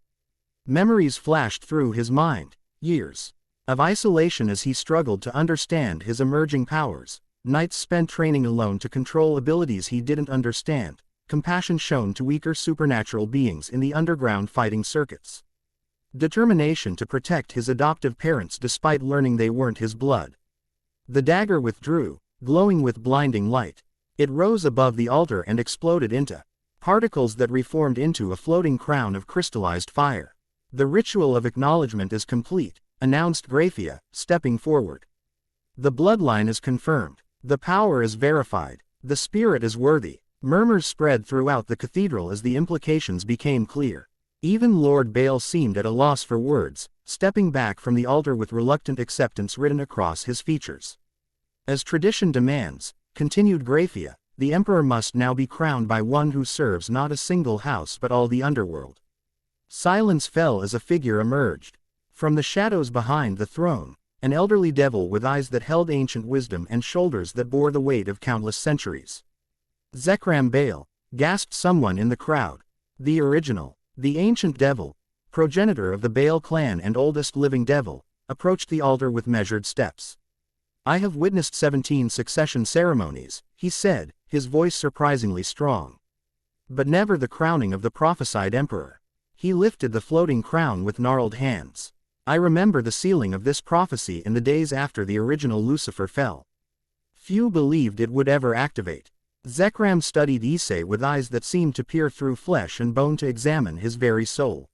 Speaker 1: Memories flashed through his mind, years of isolation as he struggled to understand his emerging powers, nights spent training alone to control abilities he didn't understand, compassion shown to weaker supernatural beings in the underground fighting circuits. Determination to protect his adoptive parents despite learning they weren't his blood. The dagger withdrew, glowing with blinding light. It rose above the altar and exploded into particles that reformed into a floating crown of crystallized fire. "The ritual of acknowledgement is complete," announced Graphia, stepping forward. "The bloodline is confirmed. The power is verified. The spirit is worthy." Murmurs spread throughout the cathedral as the implications became clear. Even Lord Baal seemed at a loss for words, stepping back from the altar with reluctant acceptance written across his features. "As tradition demands," continued Graphia, "the emperor must now be crowned by one who serves not a single house but all the underworld." Silence fell as a figure emerged from the shadows behind the throne, an elderly devil with eyes that held ancient wisdom and shoulders that bore the weight of countless centuries. Zekram Baal, gasped someone in the crowd. The original, the ancient devil, progenitor of the Baal clan and oldest living devil, approached the altar with measured steps. I have witnessed 17 succession ceremonies, he said, his voice surprisingly strong. But never the crowning of the prophesied emperor. He lifted the floating crown with gnarled hands. I remember the sealing of this prophecy in the days after the original Lucifer fell. Few believed it would ever activate. Zekram studied Issei with eyes that seemed to peer through flesh and bone to examine his very soul.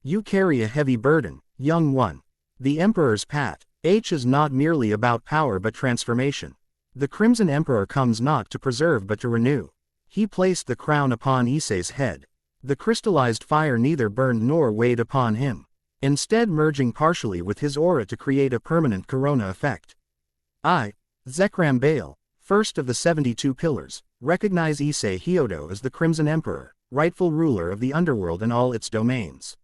Speaker 1: You carry a heavy burden, young one. The Emperor's path is not merely about power but transformation. The Crimson Emperor comes not to preserve but to renew. He placed the crown upon Issei's head. The crystallized fire neither burned nor weighed upon him, instead merging partially with his aura to create a permanent corona effect. I, Zekram Baal, first of the 72 pillars, recognize Issei Hyodo as the Crimson Emperor, rightful ruler of the underworld and all its domains.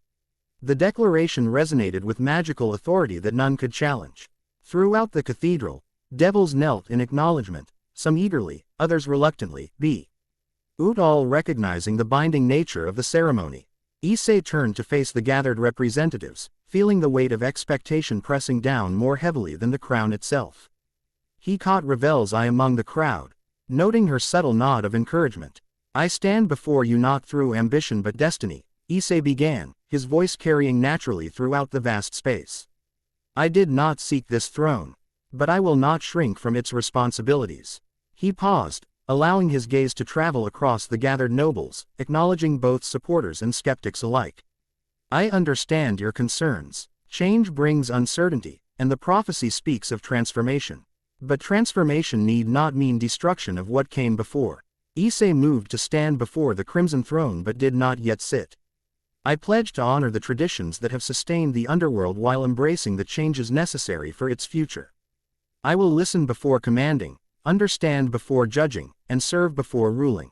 Speaker 1: The declaration resonated with magical authority that none could challenge. Throughout the cathedral, devils knelt in acknowledgement, some eagerly, others reluctantly, all recognizing the binding nature of the ceremony. Issei turned to face the gathered representatives, feeling the weight of expectation pressing down more heavily than the crown itself. He caught Ravel's eye among the crowd, noting her subtle nod of encouragement. I stand before you not through ambition but destiny, Issei began, his voice carrying naturally throughout the vast space. I did not seek this throne, but I will not shrink from its responsibilities. He paused, allowing his gaze to travel across the gathered nobles, acknowledging both supporters and skeptics alike. I understand your concerns. Change brings uncertainty, and the prophecy speaks of transformation. But transformation need not mean destruction of what came before. Issei moved to stand before the Crimson Throne but did not yet sit. I pledge to honor the traditions that have sustained the underworld while embracing the changes necessary for its future. I will listen before commanding, understand before judging, and serve before ruling.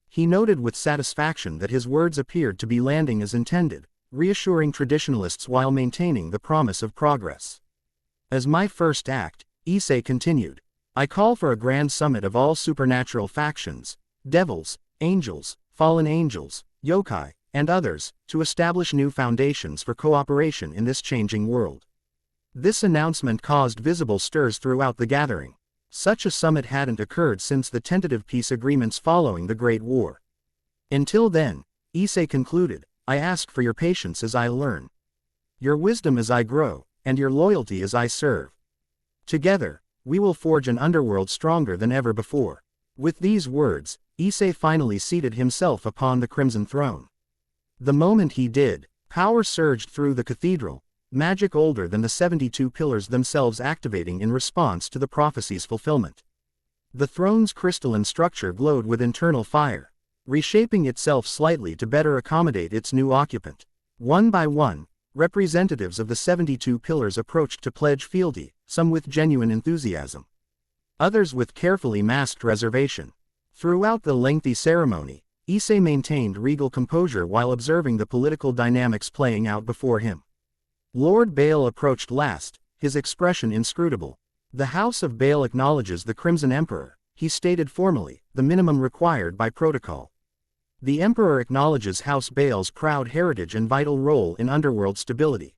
Speaker 1: He noted with satisfaction that his words appeared to be landing as intended, reassuring traditionalists while maintaining the promise of progress. As my first act, Issei continued, I call for a grand summit of all supernatural factions, devils, angels, fallen angels, yokai, and others, to establish new foundations for cooperation in this changing world. This announcement caused visible stirs throughout the gathering. Such a summit hadn't occurred since the tentative peace agreements following the Great War. Until then, Issei concluded, I ask for your patience as I learn, your wisdom as I grow, and your loyalty as I serve. Together, we will forge an underworld stronger than ever before. With these words, Issei finally seated himself upon the Crimson Throne. The moment he did, power surged through the cathedral, magic older than the 72 pillars themselves activating in response to the prophecy's fulfillment. The throne's crystalline structure glowed with internal fire, reshaping itself slightly to better accommodate its new occupant. One by one, representatives of the 72 pillars approached to pledge fealty, some with genuine enthusiasm, others with carefully masked reservation. Throughout the lengthy ceremony, Issei maintained regal composure while observing the political dynamics playing out before him. Lord Baal approached last, his expression inscrutable. The House of Baal acknowledges the Crimson Emperor, he stated formally, the minimum required by protocol. The Emperor acknowledges House Baal's proud heritage and vital role in underworld stability.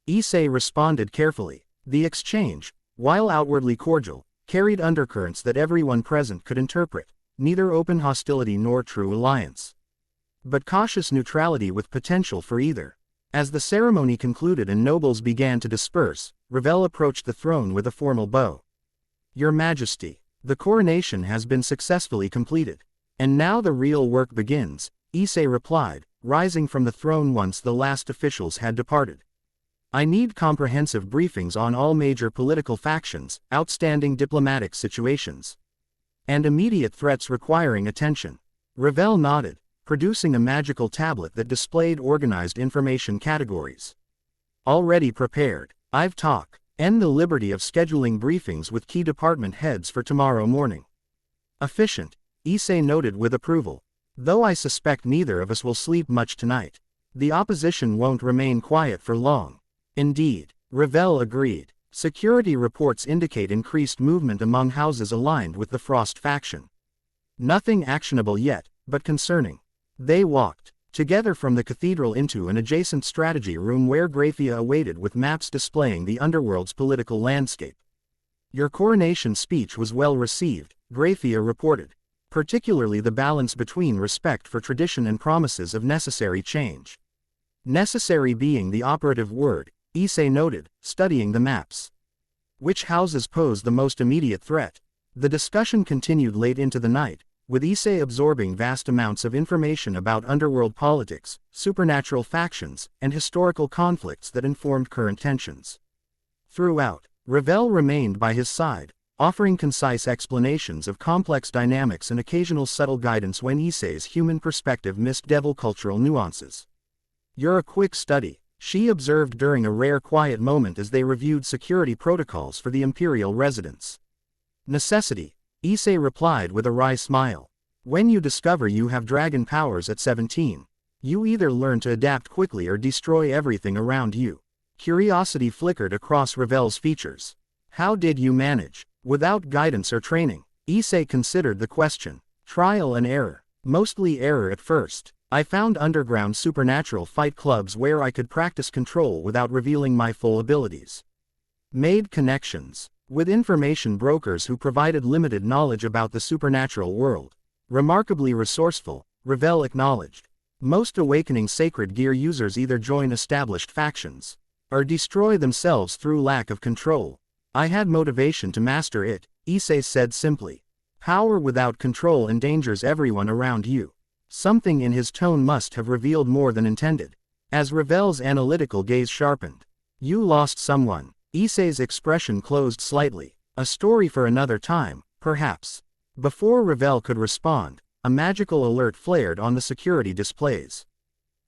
Speaker 1: Issei responded carefully. The exchange, while outwardly cordial, carried undercurrents that everyone present could interpret, neither open hostility nor true alliance, but cautious neutrality with potential for either. As the ceremony concluded and nobles began to disperse, Ravel approached the throne with a formal bow. Your Majesty, the coronation has been successfully completed. And now the real work begins, Issei replied, rising from the throne once the last officials had departed. I need comprehensive briefings on all major political factions, outstanding diplomatic situations, and immediate threats requiring attention. Ravel nodded, producing a magical tablet that displayed organized information categories. Already prepared. I've the liberty of scheduling briefings with key department heads for tomorrow morning. Efficient, Issei noted with approval. Though I suspect neither of us will sleep much tonight. The opposition won't remain quiet for long. Indeed, Ravel agreed. Security reports indicate increased movement among houses aligned with the Frost faction. Nothing actionable yet, but concerning. They walked together from the cathedral into an adjacent strategy room where Graphia awaited with maps displaying the underworld's political landscape. Your coronation speech was well received, Graphia reported. Particularly the balance between respect for tradition and promises of necessary change. Necessary being the operative word, Issei noted, studying the maps. Which houses pose the most immediate threat? The discussion continued late into the night, with Issei absorbing vast amounts of information about underworld politics, supernatural factions, and historical conflicts that informed current tensions. Throughout, Ravel remained by his side, offering concise explanations of complex dynamics and occasional subtle guidance when Issei's human perspective missed devil cultural nuances. "You're a quick study," she observed during a rare quiet moment as they reviewed security protocols for the imperial residence. "Necessity," Issei replied with a wry smile. "When you discover you have dragon powers at 17, you either learn to adapt quickly or destroy everything around you." Curiosity flickered across Ravel's features. "How did you manage? Without guidance or training?" Issei considered the question. "Trial and error. Mostly error at first. I found underground supernatural fight clubs where I could practice control without revealing my full abilities. Made connections with information brokers who provided limited knowledge about the supernatural world. Remarkably resourceful," Ravel acknowledged. "Most awakening sacred gear users either join established factions or destroy themselves through lack of control. I had motivation to master it," Issei said simply. "Power without control endangers everyone around you." Something in his tone must have revealed more than intended. As Ravel's analytical gaze sharpened. "You lost someone." Issei's expression closed slightly. "A story for another time, perhaps." Before Ravel could respond, a magical alert flared on the security displays.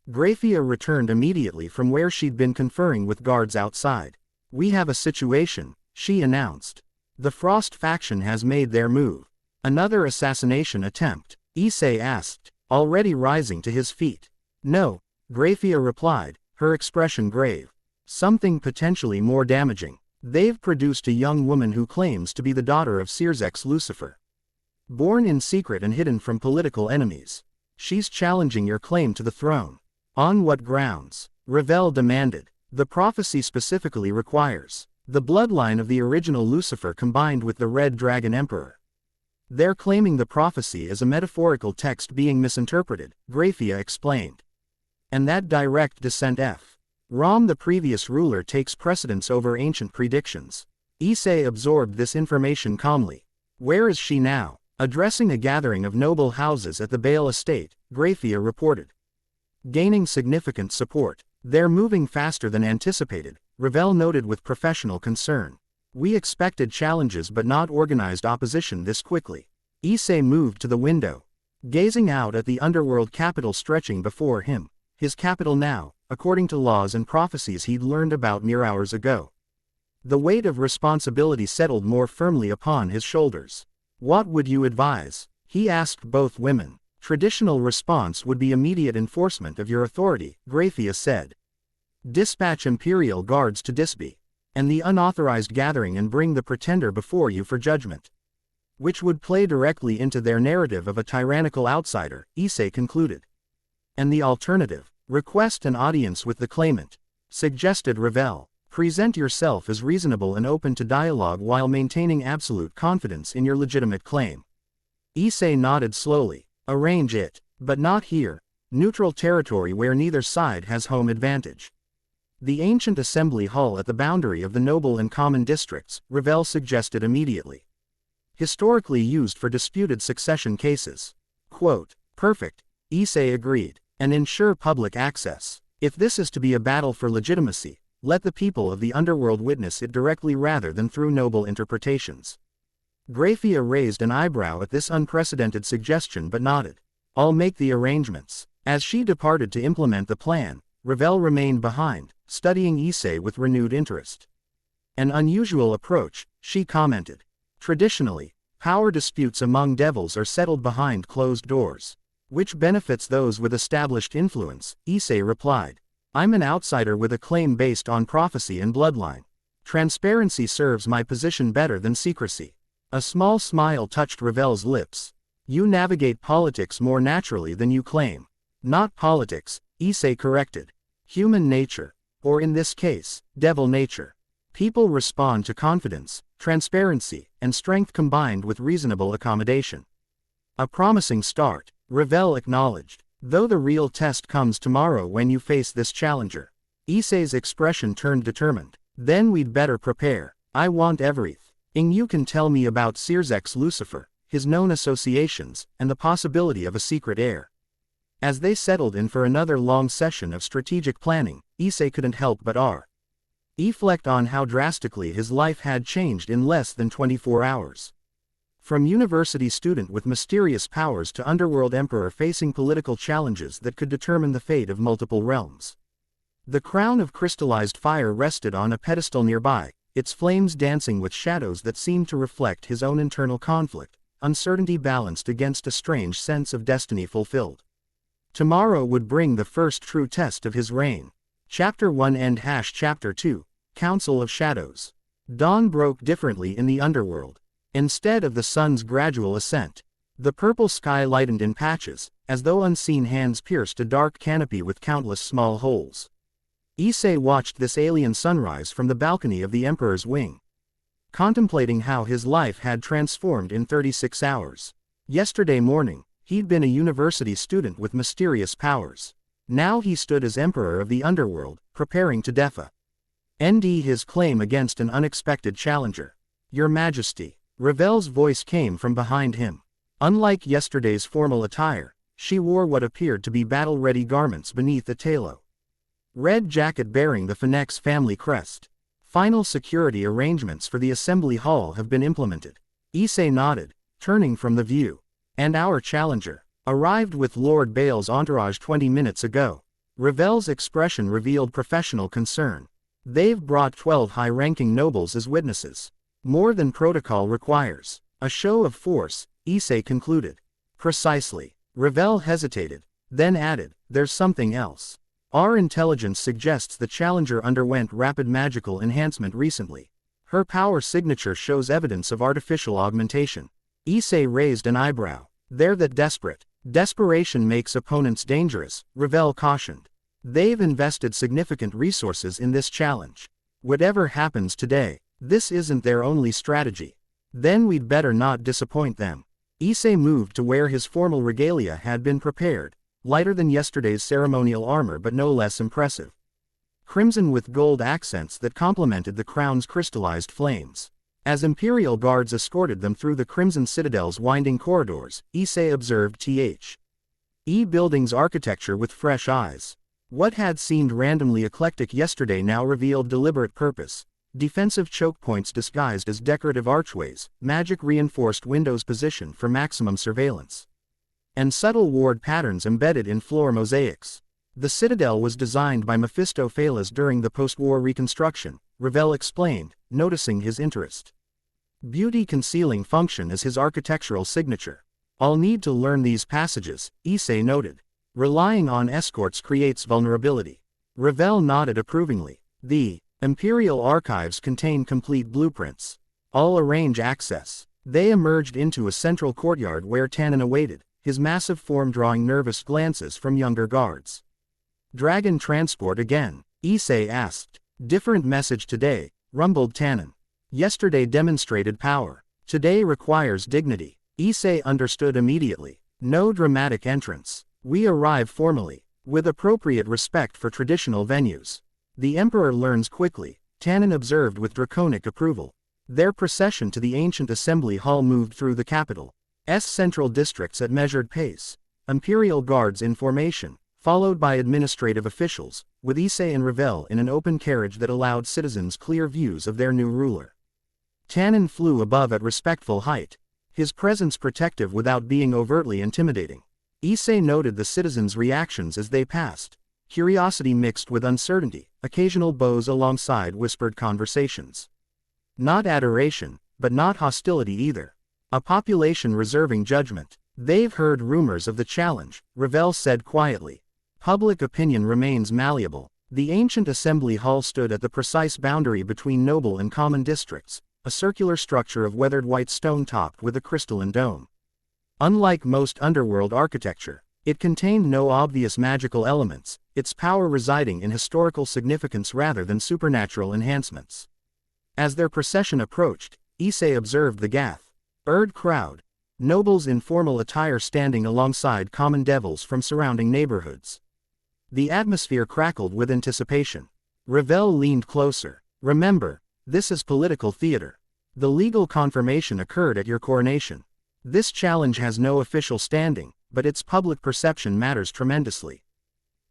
Speaker 1: Graphia returned immediately from where she'd been conferring with guards outside. "We have a situation," she announced. "The Frost faction has made their move." "Another assassination attempt?" Issei asked, already rising to his feet. "No," Graphia replied, her expression grave. "Something potentially more damaging. They've produced a young woman who claims to be the daughter of Sears's Lucifer. Born in secret and hidden from political enemies. She's challenging your claim to the throne." "On what grounds?" Ravel demanded. "The prophecy specifically requires the bloodline of the original Lucifer combined with the Red Dragon Emperor. They're claiming the prophecy as a metaphorical text being misinterpreted," Graphia explained. "And that direct descent from the previous ruler takes precedence over ancient predictions." Issei absorbed this information calmly. "Where is she now?" Addressing a gathering of noble houses at the Bale estate, Graphia reported. "Gaining significant support. They're moving faster than anticipated," Ravel noted with professional concern. "We expected challenges but not organized opposition this quickly." Issei moved to the window, gazing out at the underworld capital stretching before him, his capital now, according to laws and prophecies he'd learned about mere hours ago. The weight of responsibility settled more firmly upon his shoulders. "What would you advise?" he asked both women. "Traditional response would be immediate enforcement of your authority," Graphia said. "Dispatch Imperial guards to Disby and the unauthorized gathering and bring the pretender before you for judgment." Which would play directly into their narrative of a tyrannical outsider, Issei concluded. "And the alternative? Request an audience with the claimant," suggested Ravel. "Present yourself as reasonable and open to dialogue while maintaining absolute confidence in your legitimate claim." Issei nodded slowly. "Arrange it, but not here. Neutral territory where neither side has home advantage." "The ancient assembly hall at the boundary of the noble and common districts," Ravel suggested immediately. "Historically used for disputed succession cases." Quote, "Perfect," Issei agreed. "And ensure public access. If this is to be a battle for legitimacy, let the people of the underworld witness it directly rather than through noble interpretations." Graphia raised an eyebrow at this unprecedented suggestion but nodded. "I'll make the arrangements." As she departed to implement the plan, Ravel remained behind, studying Issei with renewed interest. "An unusual approach," she commented. "Traditionally, power disputes among devils are settled behind closed doors. Which benefits those with established influence," Issei replied. "I'm an outsider with a claim based on prophecy and bloodline. Transparency serves my position better than secrecy. A small smile touched Ravel's lips. You navigate politics more naturally than you claim. Not politics, Issei corrected. Human nature. Or in this case, devil nature. People respond to confidence, transparency, and strength combined with reasonable accommodation. A promising start, Ravel acknowledged. Though the real test comes tomorrow when you face this challenger. Issei's expression turned determined. Then we'd better prepare. I want everything you can tell me about Sears's Lucifer, his known associations, and the possibility of a secret heir. As they settled in for another long session of strategic planning, Issei couldn't help but reflect on how drastically his life had changed in less than 24 hours. From university student with mysterious powers to underworld emperor facing political challenges that could determine the fate of multiple realms. The crown of crystallized fire rested on a pedestal nearby, its flames dancing with shadows that seemed to reflect his own internal conflict, uncertainty balanced against a strange sense of destiny fulfilled. Tomorrow would bring the first true test of his reign. Chapter 1 End Chapter 2, Council of Shadows. Dawn broke differently in the underworld. Instead of the sun's gradual ascent, the purple sky lightened in patches, as though unseen hands pierced a dark canopy with countless small holes. Issei watched this alien sunrise from the balcony of the Emperor's wing, contemplating how his life had transformed in 36 hours. Yesterday morning, he'd been a university student with mysterious powers. Now he stood as Emperor of the Underworld, preparing to defend his claim against an unexpected challenger. Your Majesty. Ravel's voice came from behind him. Unlike yesterday's formal attire, she wore what appeared to be battle-ready garments beneath a red jacket bearing the Phenex family crest. Final security arrangements for the assembly hall have been implemented. Issei nodded, turning from the view. And our challenger arrived with Lord Bale's entourage 20 minutes ago. Ravel's expression revealed professional concern. They've brought 12 high-ranking nobles as witnesses. More than protocol requires. A show of force, Issei concluded. Precisely. Ravel hesitated, then added, there's something else. Our intelligence suggests the challenger underwent rapid magical enhancement recently. Her power signature shows evidence of artificial augmentation. Issei raised an eyebrow. They're that desperate. Desperation makes opponents dangerous, Ravel cautioned. They've invested significant resources in this challenge. Whatever happens today, this isn't their only strategy. Then we'd better not disappoint them. Issei moved to where his formal regalia had been prepared, lighter than yesterday's ceremonial armor but no less impressive. Crimson with gold accents that complemented the crown's crystallized flames. As Imperial guards escorted them through the Crimson Citadel's winding corridors, Issei observed the building's architecture with fresh eyes. What had seemed randomly eclectic yesterday now revealed deliberate purpose. Defensive choke points disguised as decorative archways, magic-reinforced windows positioned for maximum surveillance, and subtle ward patterns embedded in floor mosaics. The citadel was designed by Mephistopheles during the post-war reconstruction, Ravel explained, noticing his interest. Beauty-concealing function is his architectural signature. I'll need to learn these passages, Issei noted. Relying on escorts creates vulnerability. Ravel nodded approvingly. The Imperial archives contain complete blueprints. I'll arrange access. They emerged into a central courtyard where Tannen awaited, his massive form drawing nervous glances from younger guards. Dragon transport again? Issei asked. Different message today, rumbled Tannen. Yesterday demonstrated power. Today requires dignity. Issei understood immediately. No dramatic entrance. We arrive formally, with appropriate respect for traditional venues. The Emperor learns quickly, Tannen observed with draconic approval. Their procession to the ancient assembly hall moved through the capital's central districts at measured pace. Imperial guards in formation, followed by administrative officials, with Issei and Ravel in an open carriage that allowed citizens clear views of their new ruler. Tannen flew above at respectful height, his presence protective without being overtly intimidating. Issei noted the citizens' reactions as they passed. Curiosity mixed with uncertainty, occasional bows alongside whispered conversations. Not adoration, but not hostility either. A population reserving judgment. They've heard rumors of the challenge, Ravel said quietly. Public opinion remains malleable. The ancient assembly hall stood at the precise boundary between noble and common districts, a circular structure of weathered white stone topped with a crystalline dome. Unlike most underworld architecture, it contained no obvious magical elements, its power residing in historical significance rather than supernatural enhancements. As their procession approached, Issei observed the gathered crowd, nobles in formal attire standing alongside common devils from surrounding neighborhoods. The atmosphere crackled with anticipation. Ravel leaned closer. "Remember, this is political theater. The legal confirmation occurred at your coronation. This challenge has no official standing, but its public perception matters tremendously."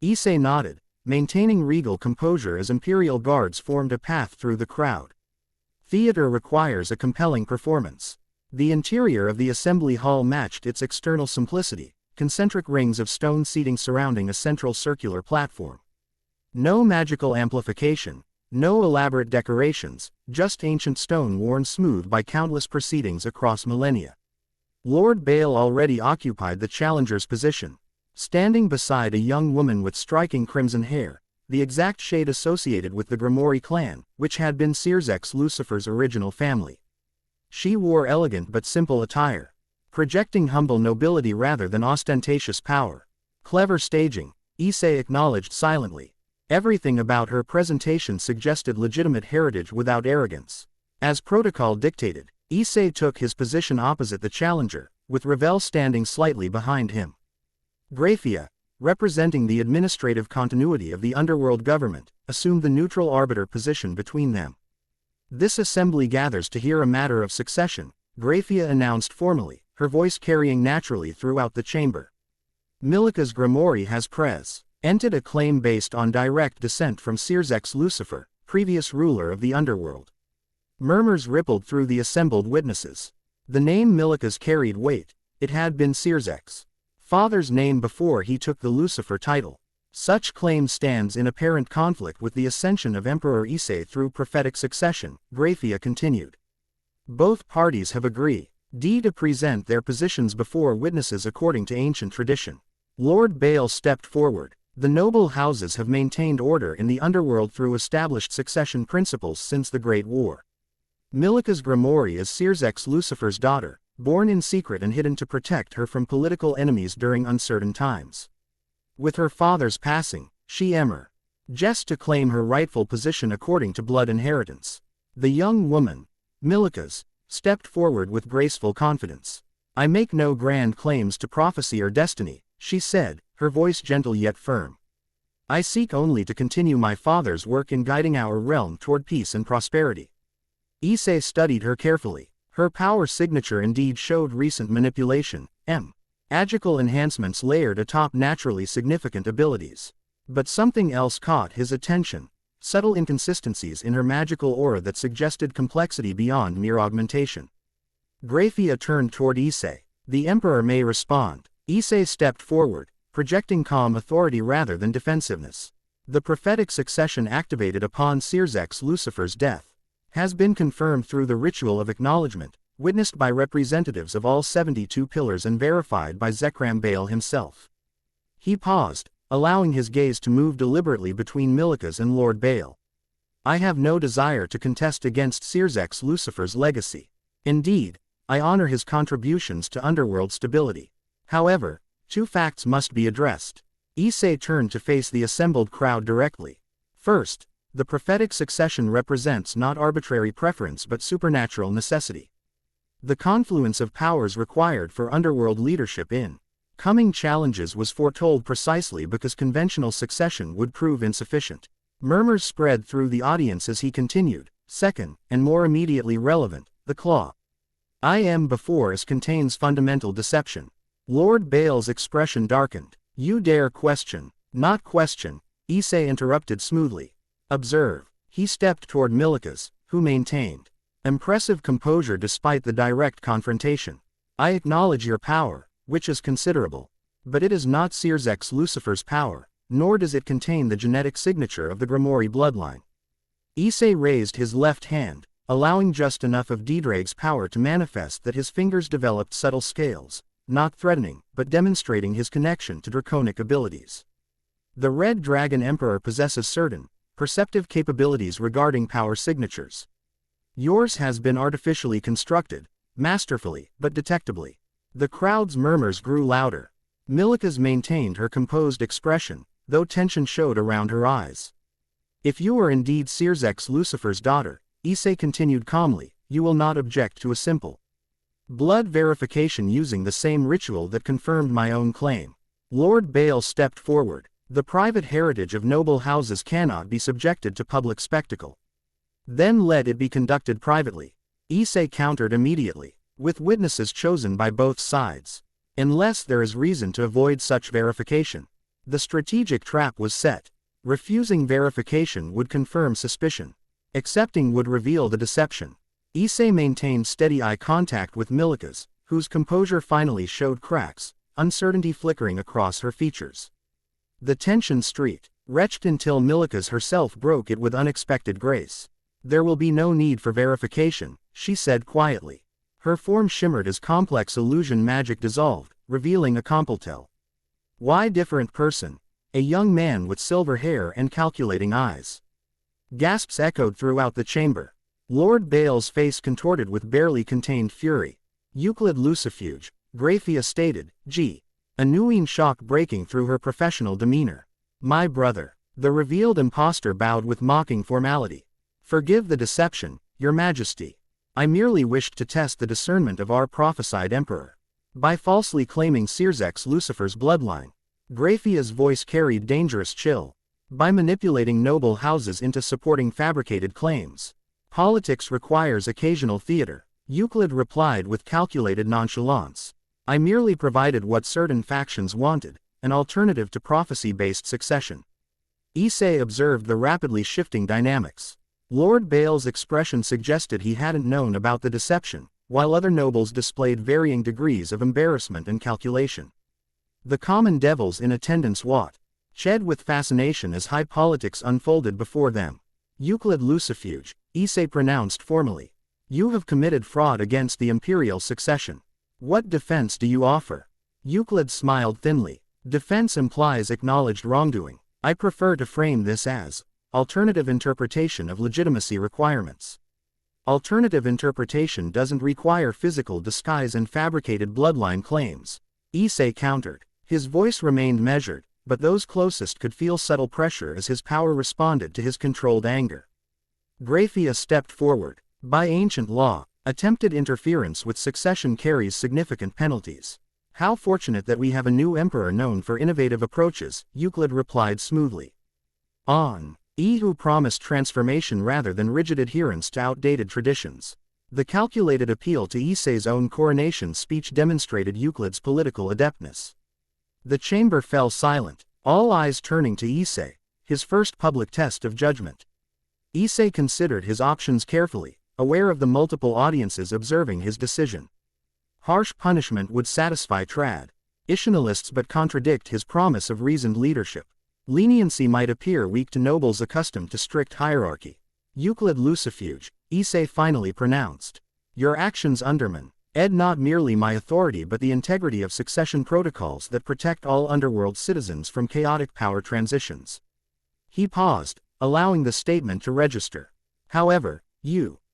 Speaker 1: Issei nodded, maintaining regal composure as imperial guards formed a path through the crowd. Theater requires a compelling performance. The interior of the assembly hall matched its external simplicity, concentric rings of stone seating surrounding a central circular platform. No magical amplification, no elaborate decorations, just ancient stone worn smooth by countless proceedings across millennia. Lord Bale already occupied the challenger's position, standing beside a young woman with striking crimson hair, the exact shade associated with the Gremory clan, which had been Sears's Lucifer's original family. She wore elegant but simple attire, projecting humble nobility rather than ostentatious power. Clever staging, Issei acknowledged silently. Everything about her presentation suggested legitimate heritage without arrogance. As protocol dictated, Issei took his position opposite the challenger, with Ravel standing slightly behind him. Graphia, representing the administrative continuity of the underworld government, assumed the neutral arbiter position between them. "This assembly gathers to hear a matter of succession," Graphia announced formally, her voice carrying naturally throughout the chamber. "Milica's Gremory has presented a claim based on direct descent from Sears's Lucifer, previous ruler of the underworld." Murmurs rippled through the assembled witnesses. The name Milica's carried weight. It had been Sears's father's name before he took the Lucifer title. Such claim stands in apparent conflict with the ascension of Emperor Issei through prophetic succession, Graphia continued. "Both parties have agreed to present their positions before witnesses according to ancient tradition." Lord Bale stepped forward. "The noble houses have maintained order in the underworld through established succession principles since the Great War. Milica's Gremory is Sears's Lucifer's daughter, born in secret and hidden to protect her from political enemies during uncertain times. With her father's passing, she emerged to claim her rightful position according to blood inheritance." The young woman, Milica's, stepped forward with graceful confidence. "I make no grand claims to prophecy or destiny," she said, her voice gentle yet firm. "I seek only to continue my father's work in guiding our realm toward peace and prosperity." Issei studied her carefully. Her power signature indeed showed recent manipulation, magical enhancements layered atop naturally significant abilities. But something else caught his attention. Subtle inconsistencies in her magical aura that suggested complexity beyond mere augmentation. Graphia turned toward Issei. "The Emperor may respond." Issei stepped forward, projecting calm authority rather than defensiveness. "The prophetic succession activated upon Sears's Lucifer's death has been confirmed through the ritual of acknowledgement, witnessed by representatives of all 72 pillars and verified by Zekram Bale himself." He paused, allowing his gaze to move deliberately between Milica's and Lord Bale. "I have no desire to contest against Sears's Lucifer's legacy. Indeed, I honor his contributions to underworld stability. However, two facts must be addressed." Issei turned to face the assembled crowd directly. "First, the prophetic succession represents not arbitrary preference but supernatural necessity. The confluence of powers required for underworld leadership in coming challenges was foretold precisely because conventional succession would prove insufficient." Murmurs spread through the audience as he continued. "Second, and more immediately relevant, the clause I am before us contains fundamental deception." Lord Bale's expression darkened. "You dare question, not question," Issei interrupted smoothly. "Observe." He stepped toward Milica's, who maintained impressive composure despite the direct confrontation. "I acknowledge your power, which is considerable. But it is not Sears's Lucifer's power, nor does it contain the genetic signature of the Gremory bloodline." Issei raised his left hand, allowing just enough of Diedrag's power to manifest that his fingers developed subtle scales, not threatening, but demonstrating his connection to draconic abilities. The Red Dragon Emperor possesses certain, perceptive capabilities regarding power signatures. Yours has been artificially constructed, masterfully, but detectably. The crowd's murmurs grew louder. Milika's maintained her composed expression, though tension showed around her eyes. If you are indeed Sirzek's Lucifer's daughter, Issei continued calmly, you will not object to a simple blood verification using the same ritual that confirmed my own claim. Lord Bale stepped forward. The private heritage of noble houses cannot be subjected to public spectacle. Then let it be conducted privately. Issei countered immediately, with witnesses chosen by both sides. Unless there is reason to avoid such verification. The strategic trap was set. Refusing verification would confirm suspicion. Accepting would reveal the deception. Issei maintained steady eye contact with Milika's, whose composure finally showed cracks, uncertainty flickering across her features. The tension stretched until Milika's herself broke it with unexpected grace. There will be no need for verification, she said quietly. Her form shimmered as complex illusion magic dissolved, revealing a completel. Why different person? A young man with silver hair and calculating eyes. Gasps echoed throughout the chamber. Lord Bale's face contorted with barely contained fury. Euclid Lucifuge, Graphia stated, a genuine shock breaking through her professional demeanor. My brother. The revealed impostor bowed with mocking formality. Forgive the deception, Your Majesty. I merely wished to test the discernment of our prophesied emperor. By falsely claiming Sirzek's Lucifer's bloodline. Graphia's voice carried dangerous chill. By manipulating noble houses into supporting fabricated claims. Politics requires occasional theater. Euclid replied with calculated nonchalance. I merely provided what certain factions wanted, an alternative to prophecy-based succession. Issei observed the rapidly shifting dynamics. Lord Bale's expression suggested he hadn't known about the deception, while other nobles displayed varying degrees of embarrassment and calculation. The common devils in attendance watched with fascination as high politics unfolded before them. Euclid Lucifuge, Issei pronounced formally. You have committed fraud against the imperial succession. What defense do you offer? Euclid smiled thinly. Defense implies acknowledged wrongdoing. I prefer to frame this as alternative interpretation of legitimacy requirements. Alternative interpretation doesn't require physical disguise and fabricated bloodline claims. Issei countered. His voice remained measured, but those closest could feel subtle pressure as his power responded to his controlled anger. Graphia stepped forward. By ancient law, attempted interference with succession carries significant penalties. How fortunate that we have a new emperor known for innovative approaches, Euclid replied smoothly. Who promised transformation rather than rigid adherence to outdated traditions. The calculated appeal to Issei's own coronation speech demonstrated Euclid's political adeptness. The chamber fell silent, all eyes turning to Issei, his first public test of judgment. Issei considered his options carefully, aware of the multiple audiences observing his decision. Harsh punishment would satisfy traditionalists but contradict his promise of reasoned leadership. Leniency might appear weak to nobles accustomed to strict hierarchy. Euclid Lucifuge, Issei finally pronounced. Your actions undermine not merely my authority but the integrity of succession protocols that protect all underworld citizens from chaotic power transitions. He paused, allowing the statement to register. However,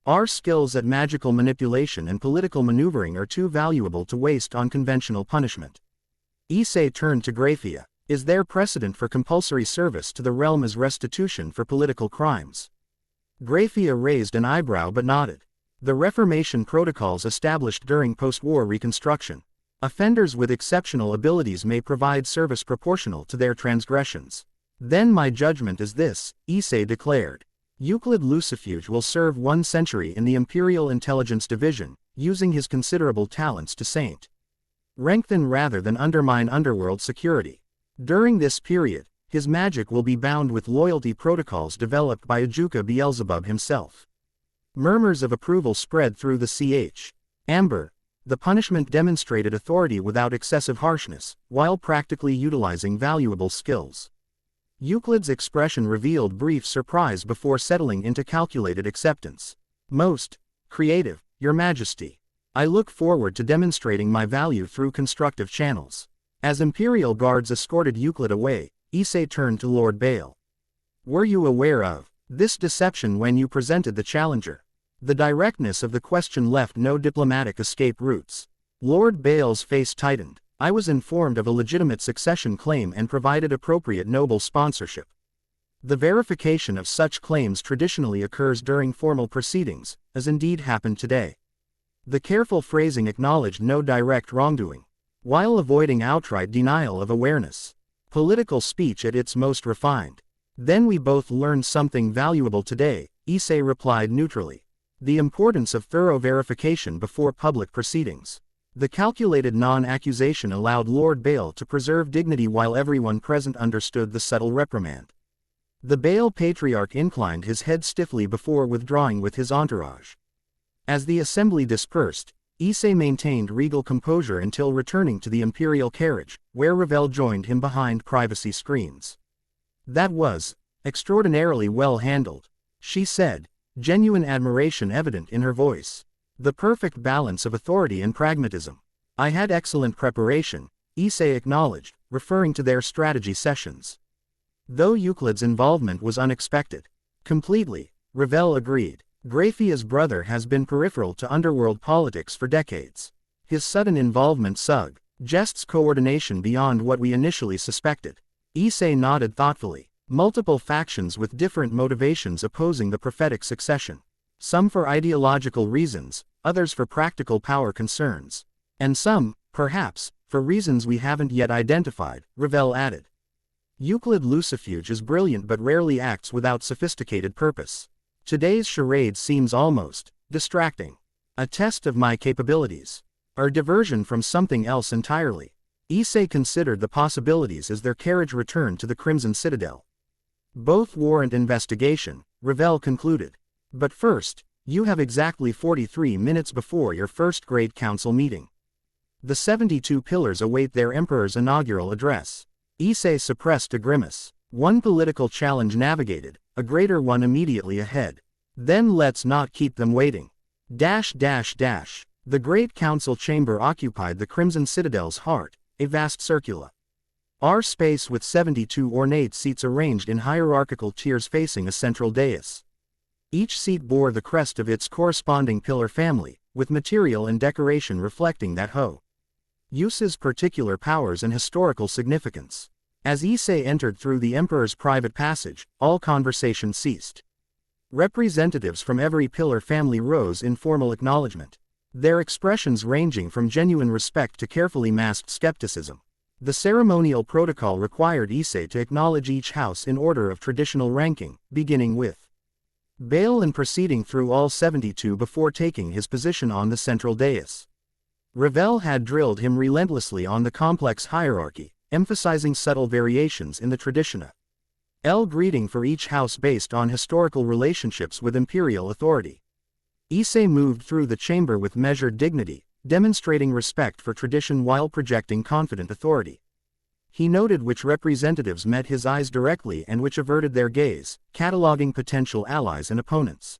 Speaker 1: our skills at magical manipulation and political maneuvering are too valuable to waste on conventional punishment. Issei turned to Graphia. Is there precedent for compulsory service to the realm as restitution for political crimes? Graphia raised an eyebrow but nodded. The Reformation protocols established during post-war reconstruction. Offenders with exceptional abilities may provide service proportional to their transgressions. Then my judgment is this, Issei declared. Euclid Lucifuge will serve 1 century in the Imperial Intelligence Division, using his considerable talents to strengthen rather than undermine underworld security. During this period, his magic will be bound with loyalty protocols developed by Ajuka Beelzebub himself. Murmurs of approval spread through the chamber. The punishment demonstrated authority without excessive harshness, while practically utilizing valuable skills. Euclid's expression revealed brief surprise before settling into calculated acceptance. Most creative, Your Majesty. I look forward to demonstrating my value through constructive channels. As Imperial guards escorted Euclid away, Issei turned to Lord Bale. Were you aware of this deception when you presented the challenger? The directness of the question left no diplomatic escape routes. Lord Bale's face tightened. I was informed of a legitimate succession claim and provided appropriate noble sponsorship. The verification of such claims traditionally occurs during formal proceedings, as indeed happened today. The careful phrasing acknowledged no direct wrongdoing, while avoiding outright denial of awareness. Political speech at its most refined. Then we both learned something valuable today, Issei replied neutrally. The importance of thorough verification before public proceedings. The calculated non-accusation allowed Lord Bale to preserve dignity while everyone present understood the subtle reprimand. The Bale patriarch inclined his head stiffly before withdrawing with his entourage. As the assembly dispersed, Issei maintained regal composure until returning to the imperial carriage, where Ravel joined him behind privacy screens. That was extraordinarily well handled, she said, genuine admiration evident in her voice. The perfect balance of authority and pragmatism. I had excellent preparation, Issei acknowledged, referring to their strategy sessions. Though Euclid's involvement was unexpected. Completely, Ravel agreed. Graphia's brother has been peripheral to underworld politics for decades. His sudden involvement suggests coordination beyond what we initially suspected. Issei nodded thoughtfully. Multiple factions with different motivations opposing the prophetic succession. Some for ideological reasons, others for practical power concerns. And some, perhaps, for reasons we haven't yet identified, Ravel added. Euclid Lucifuge is brilliant but rarely acts without sophisticated purpose. Today's charade seems almost distracting. A test of my capabilities. Or diversion from something else entirely. Issei considered the possibilities as their carriage returned to the Crimson Citadel. Both warrant investigation, Ravel concluded. But first, you have exactly 43 minutes before your first Great Council meeting. The 72 pillars await their emperor's inaugural address. Issei suppressed a grimace. One political challenge navigated, a greater one immediately ahead. Then let's not keep them waiting. The Great Council chamber occupied the Crimson Citadel's heart, a vast circula. Our space with 72 ornate seats arranged in hierarchical tiers facing a central dais. Each seat bore the crest of its corresponding pillar family, with material and decoration reflecting that use's particular powers and historical significance. As Issei entered through the emperor's private passage, all conversation ceased. Representatives from every pillar family rose in formal acknowledgement, their expressions ranging from genuine respect to carefully masked skepticism. The ceremonial protocol required Issei to acknowledge each house in order of traditional ranking, beginning with Bale and proceeding through all 72 before taking his position on the central dais. Ravel had drilled him relentlessly on the complex hierarchy, emphasizing subtle variations in the tradition. Greeting for each house based on historical relationships with imperial authority. Issei moved through the chamber with measured dignity, demonstrating respect for tradition while projecting confident authority. He noted which representatives met his eyes directly and which averted their gaze, cataloging potential allies and opponents.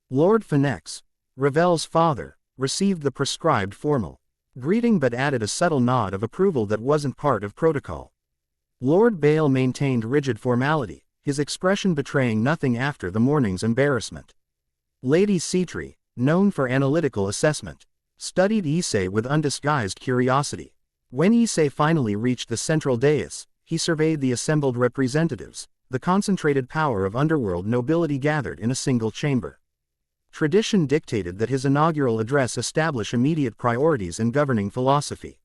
Speaker 1: Lord Phenex, Ravel's father, received the prescribed formal greeting but added a subtle nod of approval that wasn't part of protocol. Lord Bale maintained rigid formality, his expression betraying nothing after the morning's embarrassment. Lady Citri, known for analytical assessment, studied Issei with undisguised curiosity. When Issei finally reached the central dais, he surveyed the assembled representatives, the concentrated power of underworld nobility gathered in a single chamber. Tradition dictated that his inaugural address establish immediate priorities in governing philosophy.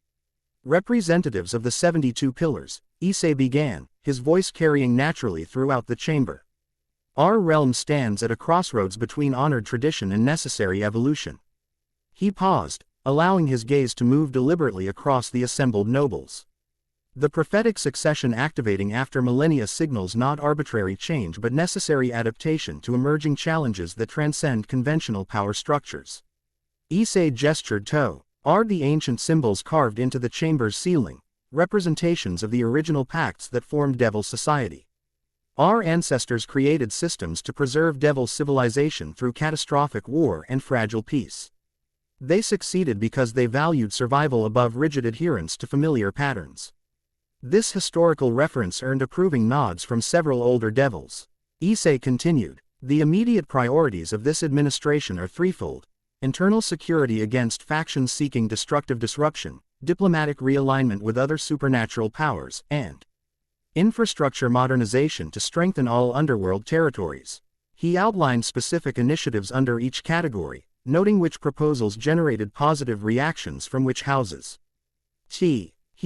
Speaker 1: Representatives of the 72 pillars, Issei began, his voice carrying naturally throughout the chamber. Our realm stands at a crossroads between honored tradition and necessary evolution. He paused, allowing his gaze to move deliberately across the assembled nobles. The prophetic succession activating after millennia signals not arbitrary change but necessary adaptation to emerging challenges that transcend conventional power structures. Issei gestured toward the ancient symbols carved into the chamber's ceiling, representations of the original pacts that formed Devil society. Our ancestors created systems to preserve Devil civilization through catastrophic war and fragile peace. They succeeded because they valued survival above rigid adherence to familiar patterns. This historical reference earned approving nods from several older devils. Issei continued, "The immediate priorities of this administration are threefold: internal security against factions seeking destructive disruption, diplomatic realignment with other supernatural powers, and infrastructure modernization to strengthen all underworld territories." He outlined specific initiatives under each category, noting which proposals generated positive reactions from which houses.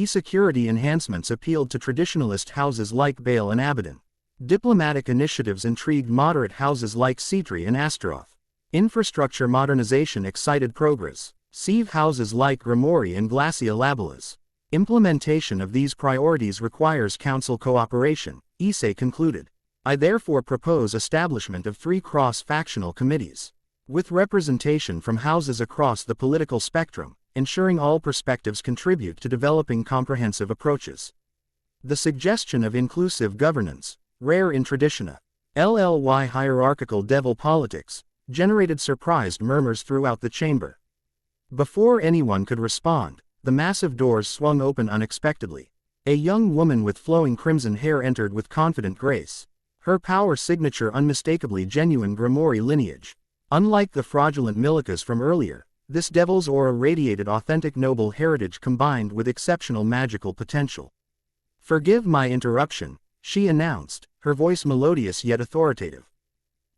Speaker 1: Security enhancements appealed to traditionalist houses like Baal and Abaddon. Diplomatic initiatives intrigued moderate houses like Sitri and Astaroth. Infrastructure modernization excited progress. Sieve houses like Gremory and Glacia Labelas. Implementation of these priorities requires council cooperation, Issei concluded. I therefore propose establishment of 3 cross-factional committees, with representation from houses across the political spectrum, ensuring all perspectives contribute to developing comprehensive approaches. The suggestion of inclusive governance, rare in tradition, LLY hierarchical devil politics, generated surprised murmurs throughout the chamber. Before anyone could respond, the massive doors swung open unexpectedly. A young woman with flowing crimson hair entered with confident grace. Her power signature unmistakably genuine Gremory lineage. Unlike the fraudulent Milikas from earlier, this devil's aura radiated authentic noble heritage combined with exceptional magical potential. "Forgive my interruption," she announced, her voice melodious yet authoritative.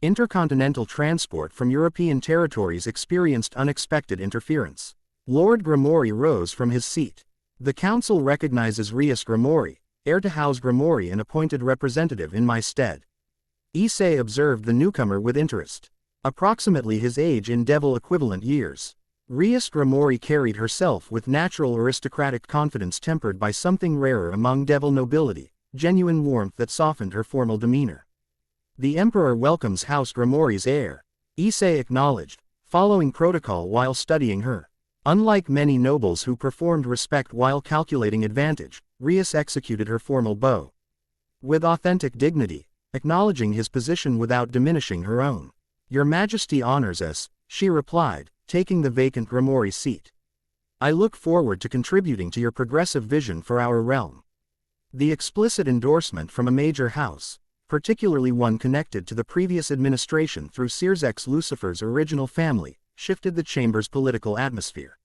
Speaker 1: Intercontinental transport from European territories experienced unexpected interference. Lord Gremory rose from his seat. "The council recognizes Rias Gremory, heir to House Gremory and appointed representative in my stead." Issei observed the newcomer with interest. Approximately his age in devil equivalent years, Rias Gremory carried herself with natural aristocratic confidence tempered by something rarer among devil nobility, genuine warmth that softened her formal demeanor. "The Emperor welcomes House Gremory's heir," Issei acknowledged, following protocol while studying her. Unlike many nobles who performed respect while calculating advantage, Rias executed her formal bow with authentic dignity, acknowledging his position without diminishing her own. "Your Majesty honors us," she replied, taking the vacant Gremory seat. "I look forward to contributing to your progressive vision for our realm." The explicit endorsement from a major house, particularly one connected to the previous administration through Sears Lucifer's original family, shifted the chamber's political atmosphere.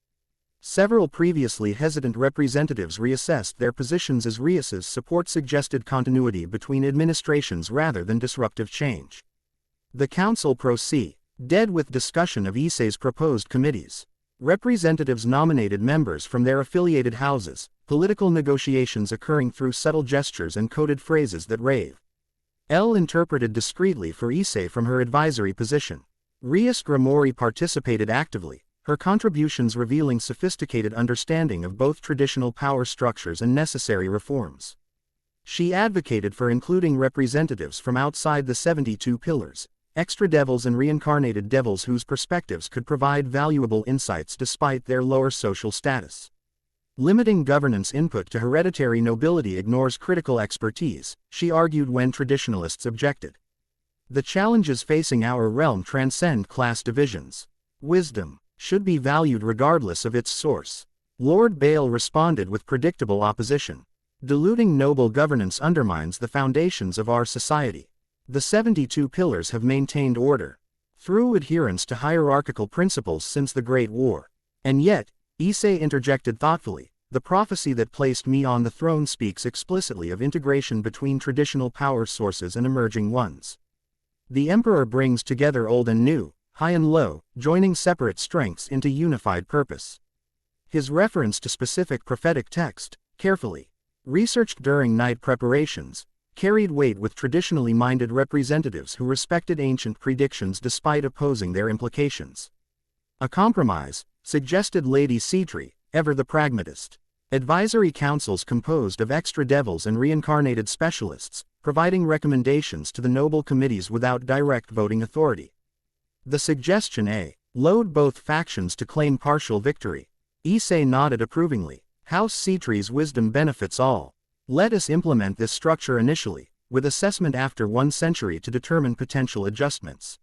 Speaker 1: Several previously hesitant representatives reassessed their positions as Rias's support suggested continuity between administrations rather than disruptive change. The council proceeded with discussion of Issei's proposed committees. Representatives nominated members from their affiliated houses, political negotiations occurring through subtle gestures and coded phrases that Ravel interpreted discreetly for Issei from her advisory position. Rias Gremory participated actively, her contributions revealing sophisticated understanding of both traditional power structures and necessary reforms. She advocated for including representatives from outside the 72 pillars, extra devils and reincarnated devils whose perspectives could provide valuable insights despite their lower social status. Limiting governance input to hereditary nobility ignores critical expertise, she argued when traditionalists objected. The challenges facing our realm transcend class divisions. Wisdom should be valued regardless of its source. Lord Baal responded with predictable opposition. Diluting noble governance undermines the foundations of our society. The 72 pillars have maintained order through adherence to hierarchical principles since the Great War. And yet, Issei interjected thoughtfully, the prophecy that placed me on the throne speaks explicitly of integration between traditional power sources and emerging ones. The Emperor brings together old and new, high and low, joining separate strengths into unified purpose. His reference to specific prophetic text, carefully researched during night preparations, carried weight with traditionally minded representatives who respected ancient predictions despite opposing their implications. A compromise, suggested Lady Sitri, ever the pragmatist. Advisory councils composed of extra devils and reincarnated specialists, providing recommendations to the noble committees without direct voting authority. The suggestion load both factions to claim partial victory. Issei nodded approvingly. House Sitri's wisdom benefits all. Let us implement this structure initially, with assessment after 1 century to determine potential adjustments.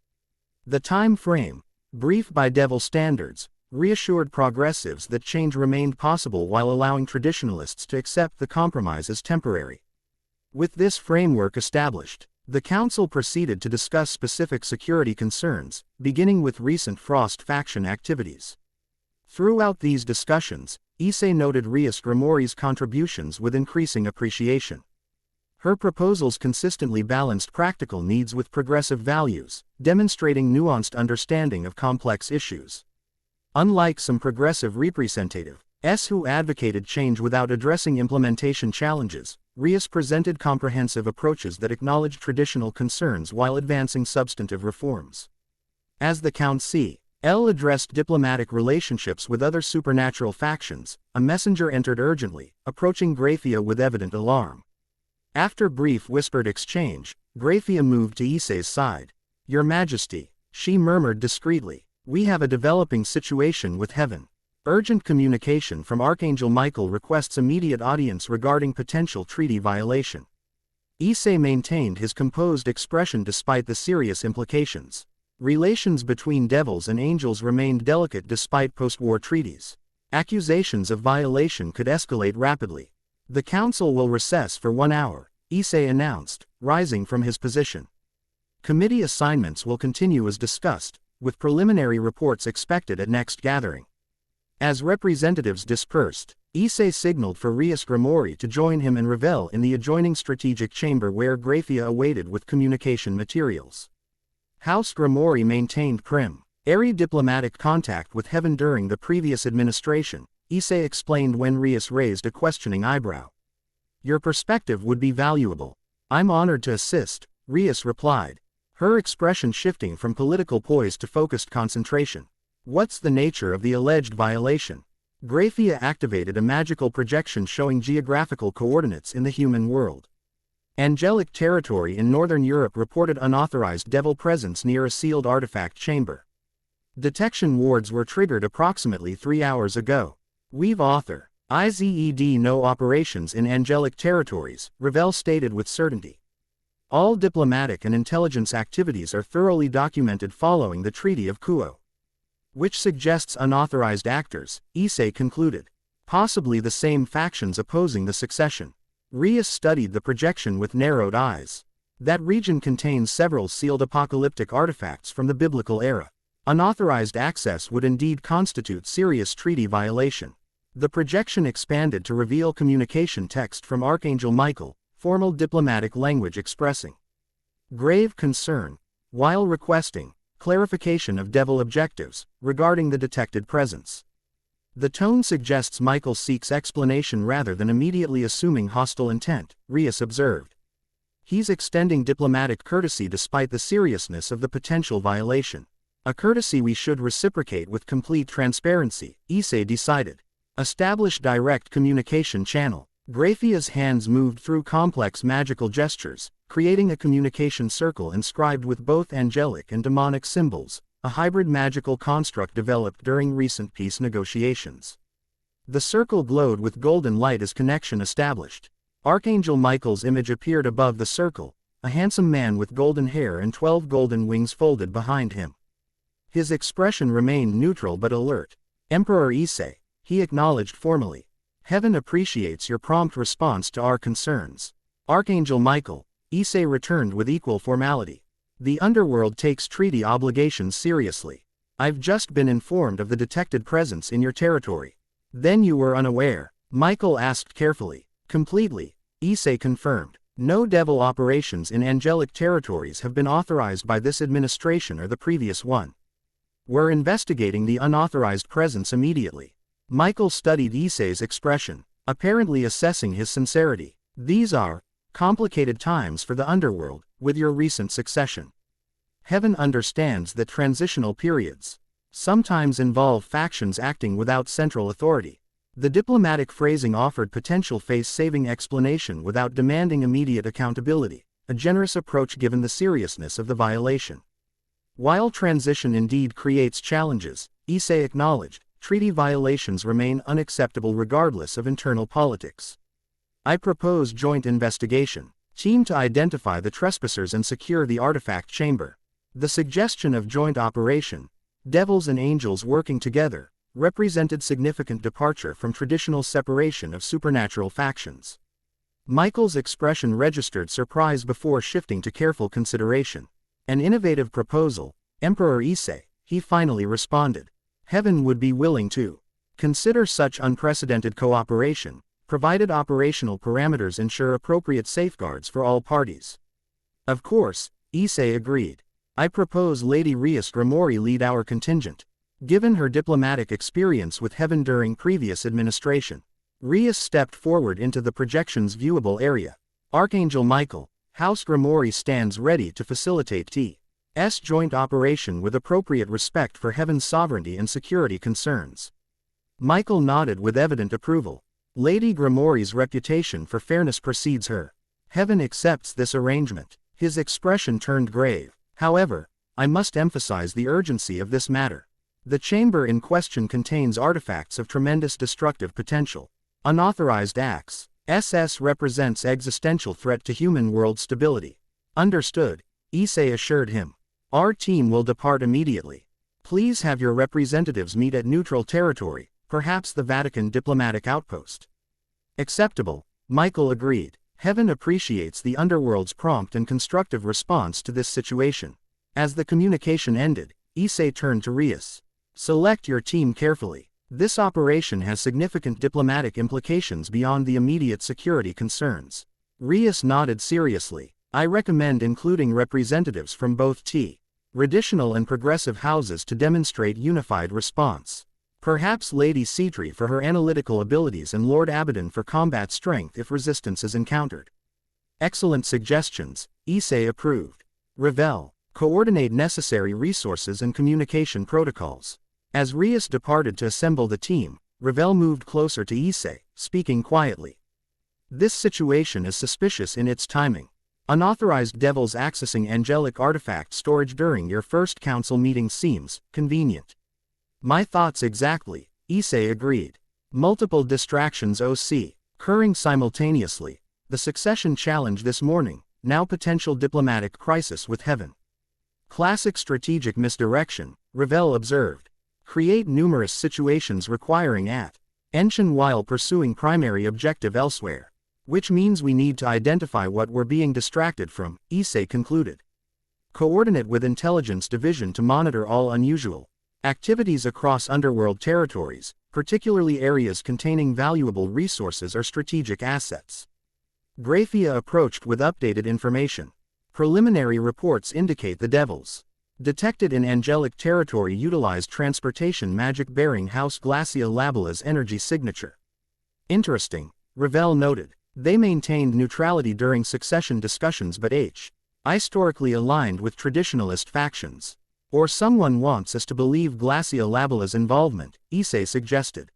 Speaker 1: The time frame, brief by devil standards, reassured progressives that change remained possible while allowing traditionalists to accept the compromise as temporary. With this framework established, the Council proceeded to discuss specific security concerns, beginning with recent Frost faction activities. Throughout these discussions, Issei noted Rias Gremory's contributions with increasing appreciation. Her proposals consistently balanced practical needs with progressive values, demonstrating nuanced understanding of complex issues. Unlike some progressive representatives who advocated change without addressing implementation challenges, Rias presented comprehensive approaches that acknowledged traditional concerns while advancing substantive reforms. As the Council addressed diplomatic relationships with other supernatural factions, a messenger entered urgently, approaching Grafia with evident alarm. After brief whispered exchange, Grafia moved to Issei's side. "Your Majesty," she murmured discreetly, "we have a developing situation with heaven. Urgent communication from Archangel Michael requests immediate audience regarding potential treaty violation." Issei maintained his composed expression despite the serious implications. Relations between devils and angels remained delicate despite post-war treaties. Accusations of violation could escalate rapidly. "The Council will recess for 1 hour," Issei announced, rising from his position. Committee assignments will continue as discussed, with preliminary reports expected at next gathering. As representatives dispersed, Issei signaled for Rias Gremory to join him and Ravel in the adjoining strategic chamber where Grafia awaited with communication materials. House Gremory maintained airy diplomatic contact with heaven during the previous administration, Issei explained when Rias raised a questioning eyebrow. "Your perspective would be valuable. I'm honored to assist," Rias replied, her expression shifting from political poise to focused concentration. "What's the nature of the alleged violation?" Grafia activated a magical projection showing geographical coordinates in the human world. Angelic territory in Northern Europe reported unauthorized devil presence near a sealed artifact chamber. Detection wards were triggered approximately 3 hours ago. "We've IZED no operations in angelic territories," Ravel stated with certainty. "All diplomatic and intelligence activities are thoroughly documented following the Treaty of Kuo." "Which suggests unauthorized actors," Issei concluded. "Possibly the same factions opposing the succession." Rias studied the projection with narrowed eyes. "That region contains several sealed apocalyptic artifacts from the biblical era. Unauthorized access would indeed constitute serious treaty violation." The projection expanded to reveal communication text from Archangel Michael, formal diplomatic language expressing grave concern, while requesting clarification of devil objectives regarding the detected presence. The tone suggests Michael seeks explanation rather than immediately assuming hostile intent, Rias observed. "He's extending diplomatic courtesy despite the seriousness of the potential violation. A courtesy we should reciprocate with complete transparency," Issei decided. "Establish direct communication channel." Grafia's hands moved through complex magical gestures, creating a communication circle inscribed with both angelic and demonic symbols, a hybrid magical construct developed during recent peace negotiations. The circle glowed with golden light as connection established. Archangel Michael's image appeared above the circle, a handsome man with golden hair and 12 golden wings folded behind him. His expression remained neutral but alert. "Emperor Issei," he acknowledged formally. "Heaven appreciates your prompt response to our concerns." "Archangel Michael," Issei returned with equal formality. "The underworld takes treaty obligations seriously. I've just been informed of the detected presence in your territory." "Then you were unaware?" Michael asked carefully. "Completely," Issei confirmed. "No devil operations in angelic territories have been authorized by this administration or the previous one. We're investigating the unauthorized presence immediately." Michael studied Issei's expression, apparently assessing his sincerity. "These are complicated times for the underworld, with your recent succession. Heaven understands that transitional periods sometimes involve factions acting without central authority." The diplomatic phrasing offered potential face-saving explanation without demanding immediate accountability, a generous approach given the seriousness of the violation. While transition indeed creates challenges, Issei acknowledged, treaty violations remain unacceptable regardless of internal politics. "I propose joint investigation team to identify the trespassers and secure the artifact chamber." The suggestion of joint operation, devils and angels working together, represented significant departure from traditional separation of supernatural factions. Michael's expression registered surprise before shifting to careful consideration. An innovative proposal, Emperor Issei, he finally responded. Heaven would be willing to consider such unprecedented cooperation, provided operational parameters ensure appropriate safeguards for all parties. Of course, Issei agreed. I propose Lady Rias Gremory lead our contingent. Given her diplomatic experience with Heaven during previous administration, Rias stepped forward into the projection's viewable area. Archangel Michael, House Gremory stands ready to facilitate T.'s joint operation with appropriate respect for Heaven's sovereignty and security concerns. Michael nodded with evident approval. Lady Gremory's reputation for fairness precedes her. Heaven accepts this arrangement. His expression turned grave. However, I must emphasize the urgency of this matter. The chamber in question contains artifacts of tremendous destructive potential. Unauthorized acts. SS represents existential threat to human world stability. Understood, Issei assured him. Our team will depart immediately. Please have your representatives meet at neutral territory, perhaps the Vatican diplomatic outpost. Acceptable, Michael agreed. Heaven appreciates the underworld's prompt and constructive response to this situation. As the communication ended, Issei turned to Rias. Select your team carefully. This operation has significant diplomatic implications beyond the immediate security concerns. Rias nodded seriously. I recommend including representatives from both traditional and progressive houses to demonstrate unified response. Perhaps Lady Citri for her analytical abilities and Lord Abaddon for combat strength if resistance is encountered. Excellent suggestions, Issei approved. Ravel, coordinate necessary resources and communication protocols. As Rias departed to assemble the team, Ravel moved closer to Issei, speaking quietly. This situation is suspicious in its timing. Unauthorized devils accessing angelic artifact storage during your first council meeting seems convenient. My thoughts exactly, Issei agreed. Multiple distractions occurring simultaneously. The succession challenge this morning, now potential diplomatic crisis with Heaven. Classic strategic misdirection, Ravel observed. Create numerous situations requiring attention while pursuing primary objective elsewhere. Which means we need to identify what we're being distracted from, Issei concluded. Coordinate with Intelligence Division to monitor all unusual activities across underworld territories, particularly areas containing valuable resources or strategic assets. Graphia approached with updated information. Preliminary reports indicate the devils detected in angelic territory utilized transportation magic bearing House Glacia Labila's energy signature. Interesting, Ravel noted. They maintained neutrality during succession discussions but historically aligned with traditionalist factions. Or someone wants us to believe Glacia Labila's involvement, Issei suggested.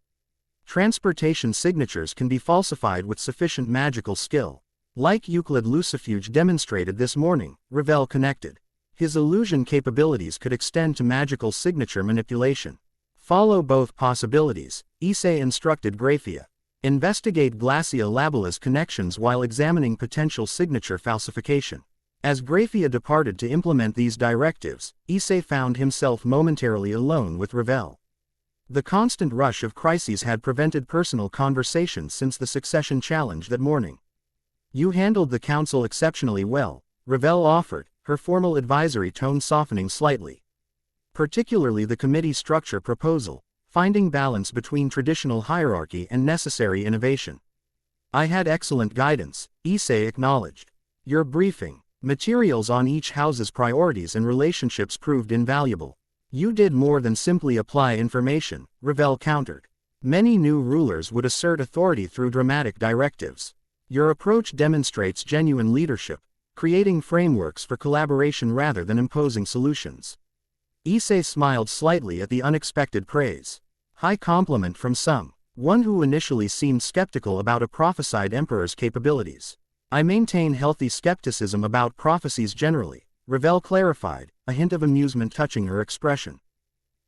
Speaker 1: Transportation signatures can be falsified with sufficient magical skill. Like Euclid Lucifuge demonstrated this morning, Ravel connected. His illusion capabilities could extend to magical signature manipulation. Follow both possibilities, Issei instructed Graphia. Investigate Glacia Labila's connections while examining potential signature falsification. As Graphia departed to implement these directives, Issei found himself momentarily alone with Ravel. The constant rush of crises had prevented personal conversations since the succession challenge that morning. You handled the council exceptionally well, Ravel offered, her formal advisory tone softening slightly. Particularly the committee structure proposal, finding balance between traditional hierarchy and necessary innovation. I had excellent guidance, Issei acknowledged. Your briefing, materials on each house's priorities and relationships proved invaluable. You did more than simply apply information, Ravel countered. Many new rulers would assert authority through dramatic directives. Your approach demonstrates genuine leadership, creating frameworks for collaboration rather than imposing solutions. Issei smiled slightly at the unexpected praise. High compliment from one who initially seemed skeptical about a prophesied emperor's capabilities. I maintain healthy skepticism about prophecies generally, Ravel clarified, a hint of amusement touching her expression.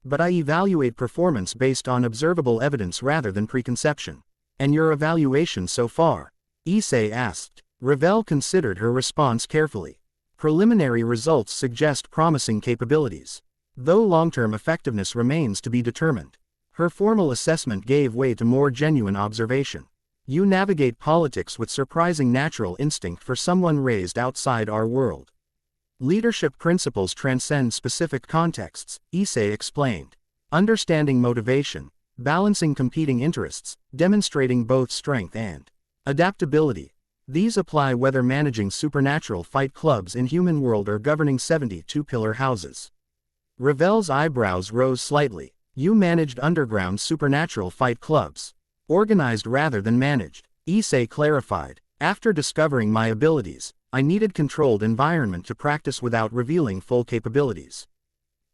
Speaker 1: But I evaluate performance based on observable evidence rather than preconception. And your evaluation so far? Issei asked. Ravel considered her response carefully. Preliminary results suggest promising capabilities, though long-term effectiveness remains to be determined. Her formal assessment gave way to more genuine observation. You navigate politics with surprising natural instinct for someone raised outside our world. Leadership principles transcend specific contexts, Issei explained. Understanding motivation, balancing competing interests, demonstrating both strength and adaptability. These apply whether managing supernatural fight clubs in human world or governing 72-pillar houses. Ravel's eyebrows rose slightly. You managed underground supernatural fight clubs. Organized rather than managed, Issei clarified. After discovering my abilities, I needed controlled environment to practice without revealing full capabilities.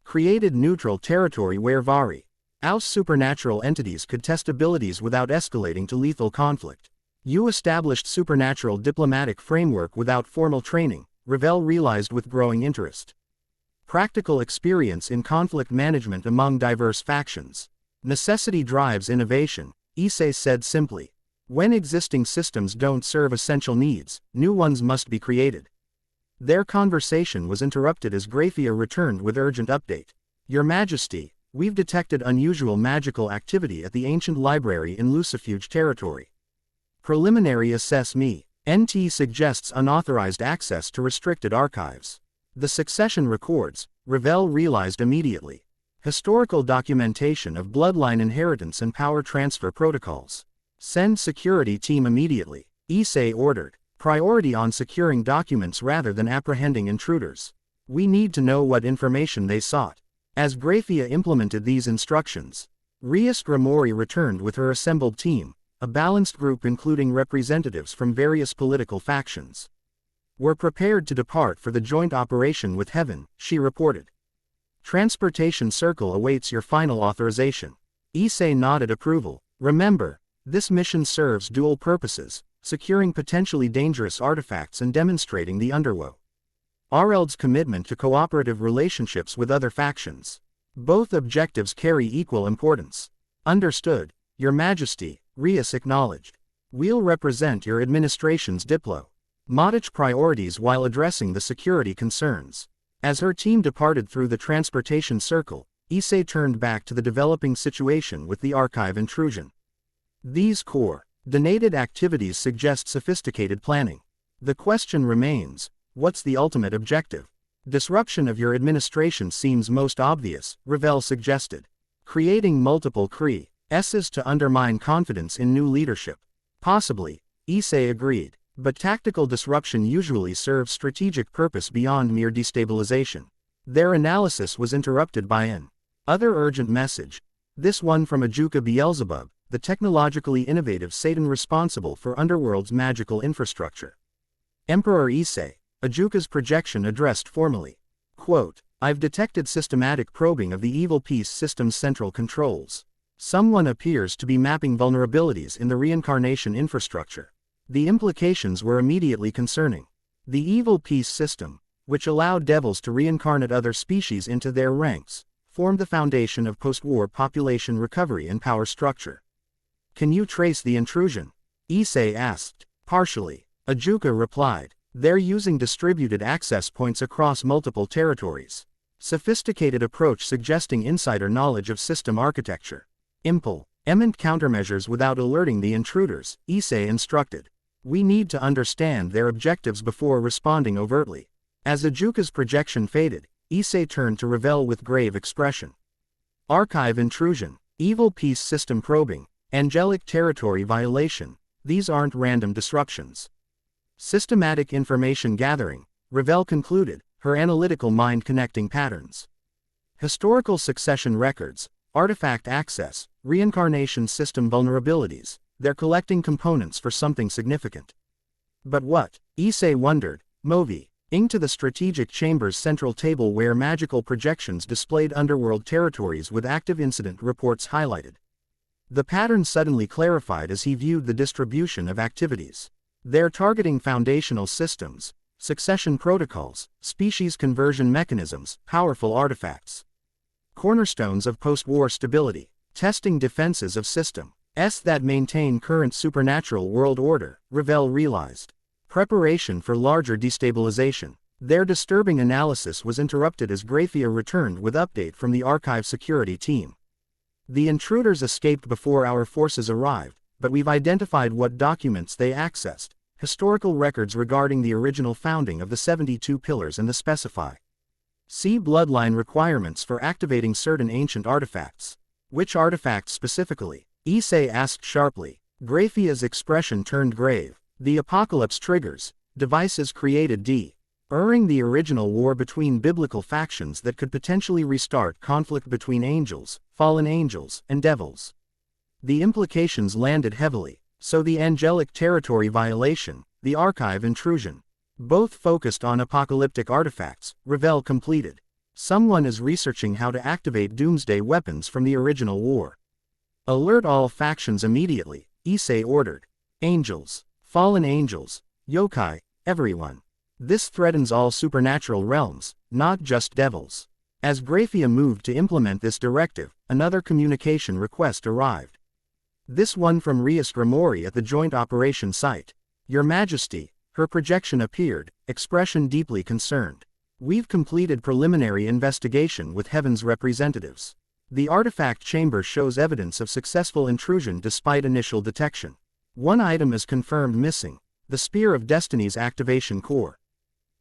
Speaker 1: Created neutral territory where Aus supernatural entities could test abilities without escalating to lethal conflict. You established supernatural diplomatic framework without formal training, Ravel realized with growing interest. Practical experience in conflict management among diverse factions. Necessity drives innovation, Issei said simply. When existing systems don't serve essential needs, new ones must be created. Their conversation was interrupted as Grafia returned with urgent update. Your Majesty, we've detected unusual magical activity at the ancient library in Lucifuge territory. Preliminary assess me. NT suggests unauthorized access to restricted archives. The succession records, Ravel realized immediately. Historical documentation of bloodline inheritance and power transfer protocols. Send security team immediately, Issei ordered. Priority on securing documents rather than apprehending intruders. We need to know what information they sought. As Grafia implemented these instructions, Rias Gremory returned with her assembled team, a balanced group including representatives from various political factions. We're prepared to depart for the joint operation with Heaven, she reported. Transportation Circle awaits your final authorization. Issei nodded approval. Remember, this mission serves dual purposes, securing potentially dangerous artifacts and demonstrating the Underworld's commitment to cooperative relationships with other factions. Both objectives carry equal importance. Understood, Your Majesty, Rias acknowledged. We'll represent your administration's diplomatic priorities while addressing the security concerns. As her team departed through the transportation circle, Issei turned back to the developing situation with the archive intrusion. These coordinated activities suggest sophisticated planning. The question remains, what's the ultimate objective? Disruption of your administration seems most obvious, Ravel suggested. Creating multiple S's to undermine confidence in new leadership. Possibly, Issei agreed, but tactical disruption usually serves strategic purpose beyond mere destabilization. Their analysis was interrupted by an other urgent message, this one from Ajuka Beelzebub, the technologically innovative Satan responsible for Underworld's magical infrastructure. Emperor Issei, Ajuka's projection addressed formally. Quote, I've detected systematic probing of the Evil Peace System's central controls. Someone appears to be mapping vulnerabilities in the reincarnation infrastructure. The implications were immediately concerning. The Evil Peace System, which allowed devils to reincarnate other species into their ranks, formed the foundation of post-war population recovery and power structure. Can you trace the intrusion? Issei asked. Partially, Ajuka replied. They're using distributed access points across multiple territories. Sophisticated approach suggesting insider knowledge of system architecture. Implement countermeasures without alerting the intruders, Issei instructed. We need to understand their objectives before responding overtly. As Ajuka's projection faded, Issei turned to Ravel with grave expression. Archive intrusion, Evil Peace System probing, angelic territory violation, these aren't random disruptions. Systematic information gathering, Ravel concluded, her analytical mind connecting patterns. Historical succession records, artifact access, reincarnation system vulnerabilities, they're collecting components for something significant. But what? Issei wondered, moving to the strategic chamber's central table where magical projections displayed underworld territories with active incident reports highlighted. The pattern suddenly clarified as he viewed the distribution of activities. They're targeting foundational systems, succession protocols, species conversion mechanisms, powerful artifacts. Cornerstones of post-war stability, testing defenses of systems that maintain current supernatural world order, Ravel realized. Preparation for larger destabilization. Their disturbing analysis was interrupted as Grafia returned with update from the archive security team. The intruders escaped before our forces arrived, but we've identified what documents they accessed, historical records regarding the original founding of the 72 pillars and the specify. See bloodline requirements for activating certain ancient artifacts. Which artifacts specifically? Issei asked sharply. Graphia's expression turned grave. The apocalypse triggers. Devices created during the original war between biblical factions that could potentially restart conflict between angels, fallen angels, and devils. The implications landed heavily. So the angelic territory violation, the archive intrusion. Both focused on apocalyptic artifacts, Ravel completed. Someone is researching how to activate doomsday weapons from the original war. Alert all factions immediately, Issei ordered. Angels, fallen angels, yokai, everyone. This threatens all supernatural realms, not just devils. As Graphia moved to implement this directive, another communication request arrived. This one from Rias Gremory at the Joint Operation Site. Your Majesty, her projection appeared, expression deeply concerned. We've completed preliminary investigation with Heaven's representatives. The artifact chamber shows evidence of successful intrusion despite initial detection. One item is confirmed missing, the Spear of Destiny's activation core.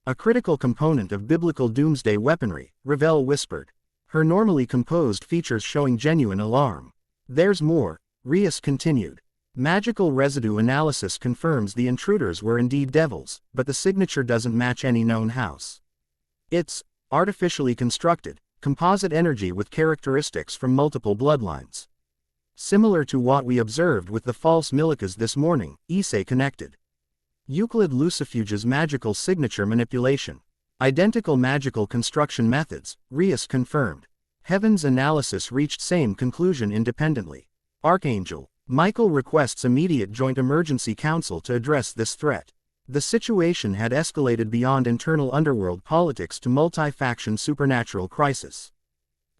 Speaker 1: A critical component of biblical doomsday weaponry, Ravel whispered. Her normally composed features showing genuine alarm. There's more, Rias continued. Magical residue analysis confirms the intruders were indeed devils, but the signature doesn't match any known house. It's artificially constructed, composite energy with characteristics from multiple bloodlines. Similar to what we observed with the false Milicas this morning, Issei connected. Euclid Lucifuge's magical signature manipulation. Identical magical construction methods, Rias confirmed. Heaven's analysis reached same conclusion independently. Archangel, Michael requests immediate joint emergency council to address this threat. The situation had escalated beyond internal underworld politics to multi-faction supernatural crisis.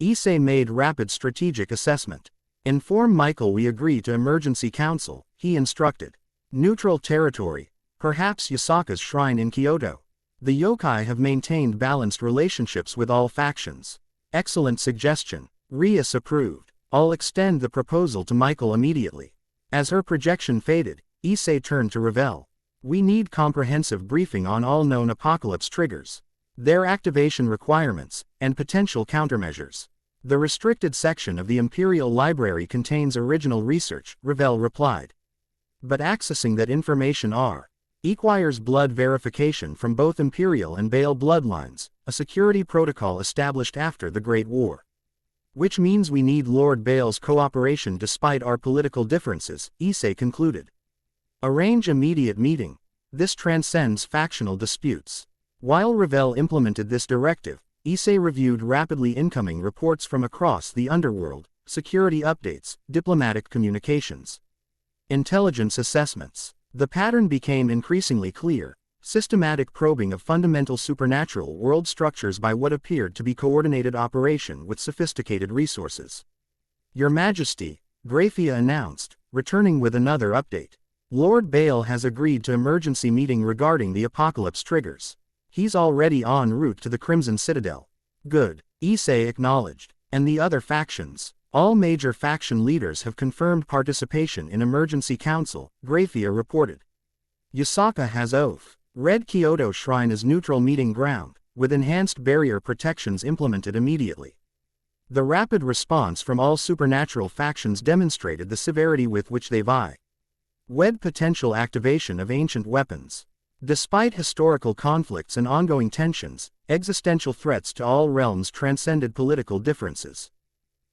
Speaker 1: Issei made rapid strategic assessment. Inform Michael we agree to emergency council, he instructed. Neutral territory, perhaps Yasaka's shrine in Kyoto. The yokai have maintained balanced relationships with all factions. Excellent suggestion. Rias approved. I'll extend the proposal to Michael immediately. As her projection faded, Issei turned to Ravel. We need comprehensive briefing on all known apocalypse triggers, their activation requirements, and potential countermeasures. The restricted section of the Imperial Library contains original research, Ravel replied. But accessing that information requires blood verification from both Imperial and Baal bloodlines, a security protocol established after the Great War. Which means we need Lord Baal's cooperation despite our political differences, Issei concluded. Arrange immediate meeting. This transcends factional disputes. While Ravel implemented this directive, Issei reviewed rapidly incoming reports from across the underworld, security updates, diplomatic communications, intelligence assessments. The pattern became increasingly clear. Systematic probing of fundamental supernatural world structures by what appeared to be coordinated operation with sophisticated resources. Your Majesty, Graphia announced, returning with another update. Lord Baal has agreed to emergency meeting regarding the apocalypse triggers. He's already en route to the Crimson Citadel. Good, Issei acknowledged. And the other factions? All major faction leaders have confirmed participation in emergency council, Graphia reported. Yasaka has oath. Red Kyoto Shrine is neutral meeting ground, with enhanced barrier protections implemented immediately. The rapid response from all supernatural factions demonstrated the severity with which they wed potential activation of ancient weapons. Despite historical conflicts and ongoing tensions, existential threats to all realms transcended political differences.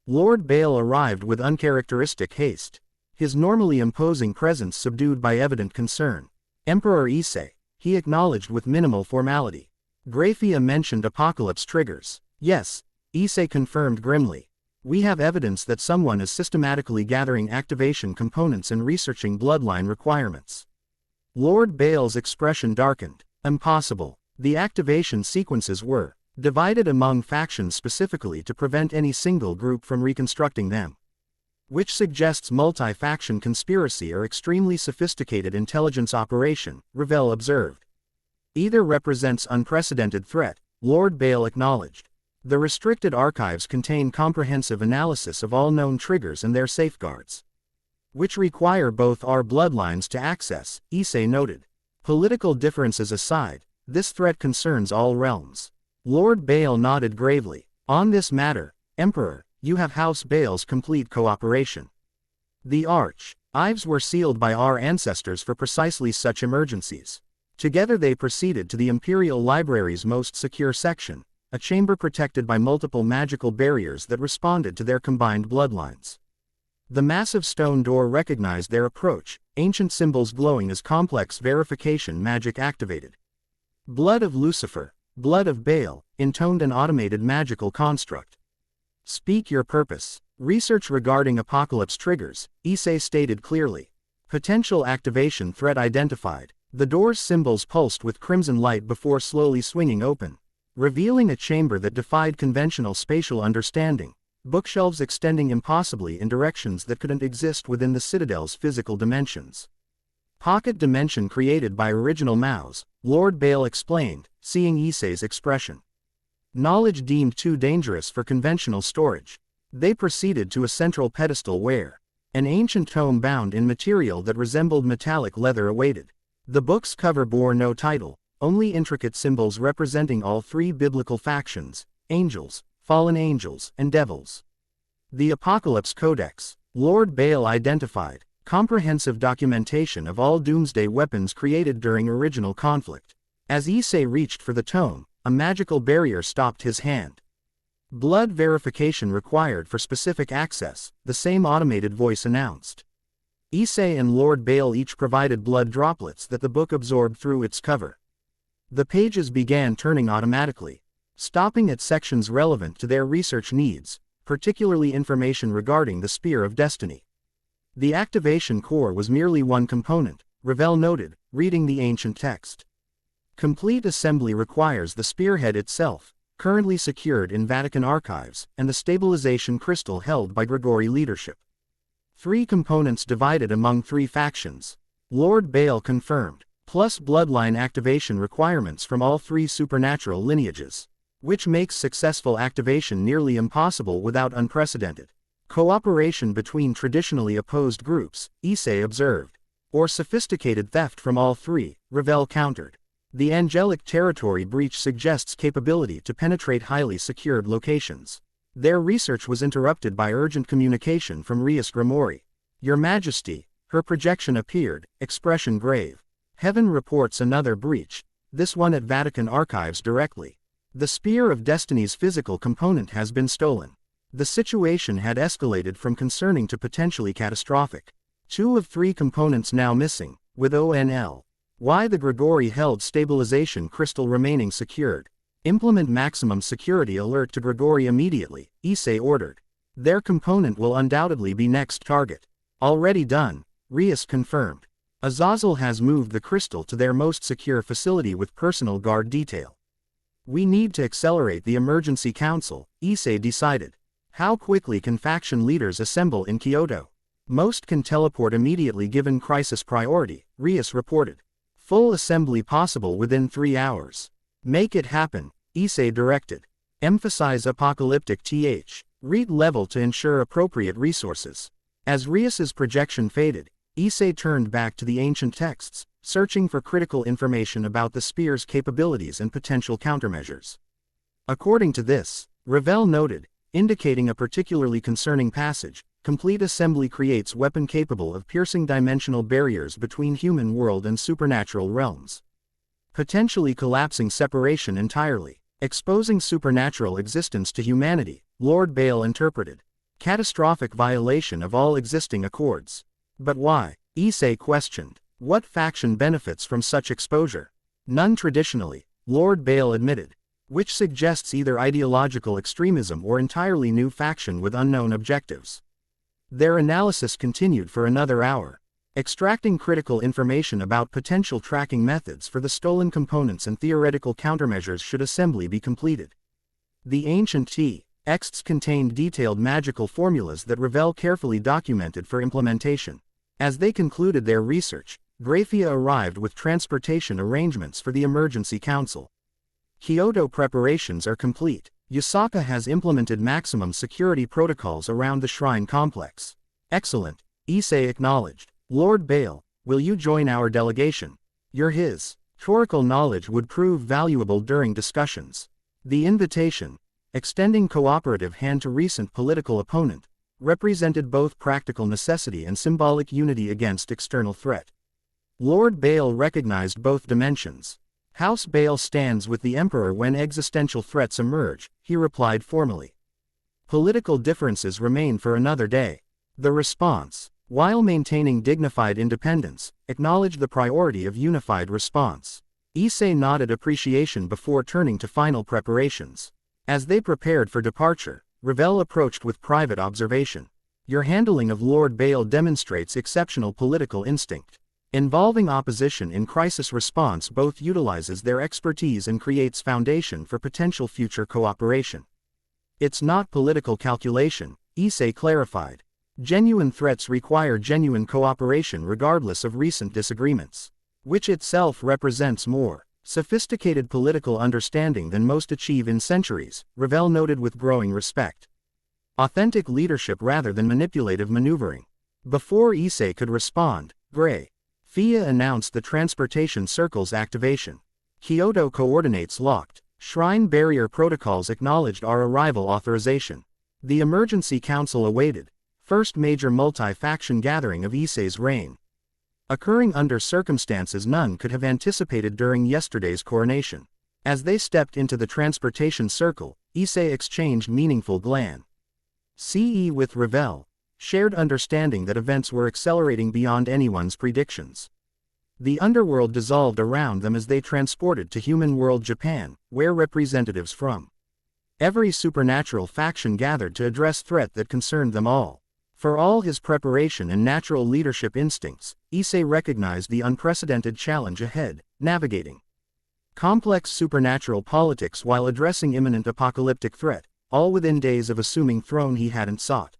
Speaker 1: Lord Baal arrived with uncharacteristic haste, his normally imposing presence subdued by evident concern. Emperor Issei, he acknowledged with minimal formality. Graphia mentioned apocalypse triggers. Yes, Issei confirmed grimly. We have evidence that someone is systematically gathering activation components and researching bloodline requirements. Lord Baal's expression darkened. Impossible. The activation sequences were divided among factions specifically to prevent any single group from reconstructing them. Which suggests multi-faction conspiracy or extremely sophisticated intelligence operation, Ravel observed. Either represents unprecedented threat, Lord Baal acknowledged. The restricted archives contain comprehensive analysis of all known triggers and their safeguards, which require both our bloodlines to access, Issei noted. Political differences aside, this threat concerns all realms. Lord Bale nodded gravely. On this matter, Emperor, you have House Bale's complete cooperation. The archives were sealed by our ancestors for precisely such emergencies. Together they proceeded to the Imperial Library's most secure section, a chamber protected by multiple magical barriers that responded to their combined bloodlines. The massive stone door recognized their approach, ancient symbols glowing as complex verification magic activated. Blood of Lucifer, blood of Baal, intoned an automated magical construct. Speak your purpose. Research regarding apocalypse triggers, Issei stated clearly. Potential activation threat identified. The door's symbols pulsed with crimson light before slowly swinging open, revealing a chamber that defied conventional spatial understanding. Bookshelves extending impossibly in directions that couldn't exist within the Citadel's physical dimensions. Pocket dimension created by original Maos, Lord Bale explained, seeing Issei's expression. Knowledge deemed too dangerous for conventional storage. They proceeded to a central pedestal where an ancient tome bound in material that resembled metallic leather awaited. The book's cover bore no title, only intricate symbols representing all three biblical factions: angels, fallen angels, and devils. The Apocalypse Codex, Lord Bale identified, comprehensive documentation of all doomsday weapons created during original conflict. As Issei reached for the tome, a magical barrier stopped his hand. Blood verification required for specific access, the same automated voice announced. Issei and Lord Bale each provided blood droplets that the book absorbed through its cover. The pages began turning automatically, stopping at sections relevant to their research needs, particularly information regarding the Spear of Destiny. The activation core was merely one component, Ravel noted, reading the ancient text. Complete assembly requires the spearhead itself, currently secured in Vatican archives, and the stabilization crystal held by Gregory leadership. 3 components divided among 3 factions. Lord Bale confirmed, plus bloodline activation requirements from all 3 supernatural lineages, which makes successful activation nearly impossible without unprecedented cooperation between traditionally opposed groups, Issei observed. Or sophisticated theft from all 3, Ravel countered. The angelic territory breach suggests capability to penetrate highly secured locations. Their research was interrupted by urgent communication from Rias Gremory. Your Majesty, her projection appeared, expression grave. Heaven reports another breach, this one at Vatican archives directly. The Spear of Destiny's physical component has been stolen. The situation had escalated from concerning to potentially catastrophic. 2 of 3 components now missing, with ONL. Why the Gregory held stabilization crystal remaining secured. Implement maximum security alert to Gregory immediately, Issei ordered. Their component will undoubtedly be next target. Already done, Rias confirmed. Azazel has moved the crystal to their most secure facility with personal guard detail. We need to accelerate the emergency council, Issei decided. How quickly can faction leaders assemble in Kyoto? Most can teleport immediately given crisis priority, Rias reported. Full assembly possible within 3 hours. Make it happen, Issei directed. Emphasize apocalyptic read level to ensure appropriate resources. As Rias's projection faded, Issei turned back to the ancient texts, searching for critical information about the spear's capabilities and potential countermeasures. According to this, Ravel noted, indicating a particularly concerning passage, complete assembly creates weapon capable of piercing dimensional barriers between human world and supernatural realms, potentially collapsing separation entirely, exposing supernatural existence to humanity, Lord Bale interpreted. Catastrophic violation of all existing accords. But why? Issei questioned. What faction benefits from such exposure? None traditionally, Lord Bale admitted, which suggests either ideological extremism or entirely new faction with unknown objectives. Their analysis continued for another hour, extracting critical information about potential tracking methods for the stolen components and theoretical countermeasures should assembly be completed. The ancient texts contained detailed magical formulas that Ravel carefully documented for implementation. As they concluded their research, Graphia arrived with transportation arrangements for the emergency council. Kyoto preparations are complete. Yasaka has implemented maximum security protocols around the shrine complex. Excellent, Issei acknowledged. Lord Bale, will you join our delegation? His historical knowledge would prove valuable during discussions. The invitation, extending cooperative hand to recent political opponent, represented both practical necessity and symbolic unity against external threat. Lord Bale recognized both dimensions. House Bale stands with the Emperor when existential threats emerge, he replied formally. Political differences remain for another day. The response, while maintaining dignified independence, acknowledged the priority of unified response. Issei nodded appreciation before turning to final preparations. As they prepared for departure, Ravel approached with private observation. Your handling of Lord Bale demonstrates exceptional political instinct. Involving opposition in crisis response both utilizes their expertise and creates foundation for potential future cooperation. It's not political calculation, Issei clarified. Genuine threats require genuine cooperation regardless of recent disagreements, which itself represents more sophisticated political understanding than most achieve in centuries, Ravel noted with growing respect. Authentic leadership rather than manipulative maneuvering. Before Issei could respond, Fia announced the transportation circle's activation. Kyoto coordinates locked. Shrine barrier protocols acknowledged our arrival authorization. The emergency council awaited. First major multi-faction gathering of Issei's reign. Occurring under circumstances none could have anticipated during yesterday's coronation. As they stepped into the transportation circle, Issei exchanged meaningful glance. CE with Ravel, shared understanding that events were accelerating beyond anyone's predictions. The underworld dissolved around them as they transported to human world Japan, where representatives from every supernatural faction gathered to address threat that concerned them all. For all his preparation and natural leadership instincts, Issei recognized the unprecedented challenge ahead, navigating complex supernatural politics while addressing imminent apocalyptic threat, all within days of assuming throne he hadn't sought.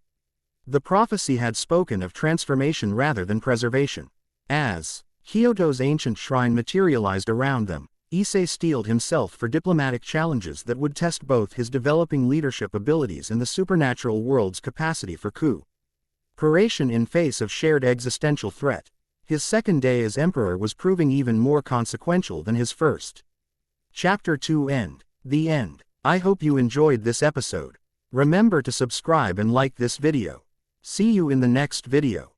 Speaker 1: The prophecy had spoken of transformation rather than preservation. As Kyoto's ancient shrine materialized around them, Issei steeled himself for diplomatic challenges that would test both his developing leadership abilities and the supernatural world's capacity for cooperation in face of shared existential threat. His second day as emperor was proving even more consequential than his first. Chapter 2 End. The end. I hope you enjoyed this episode. Remember to subscribe and like this video. See you in the next video.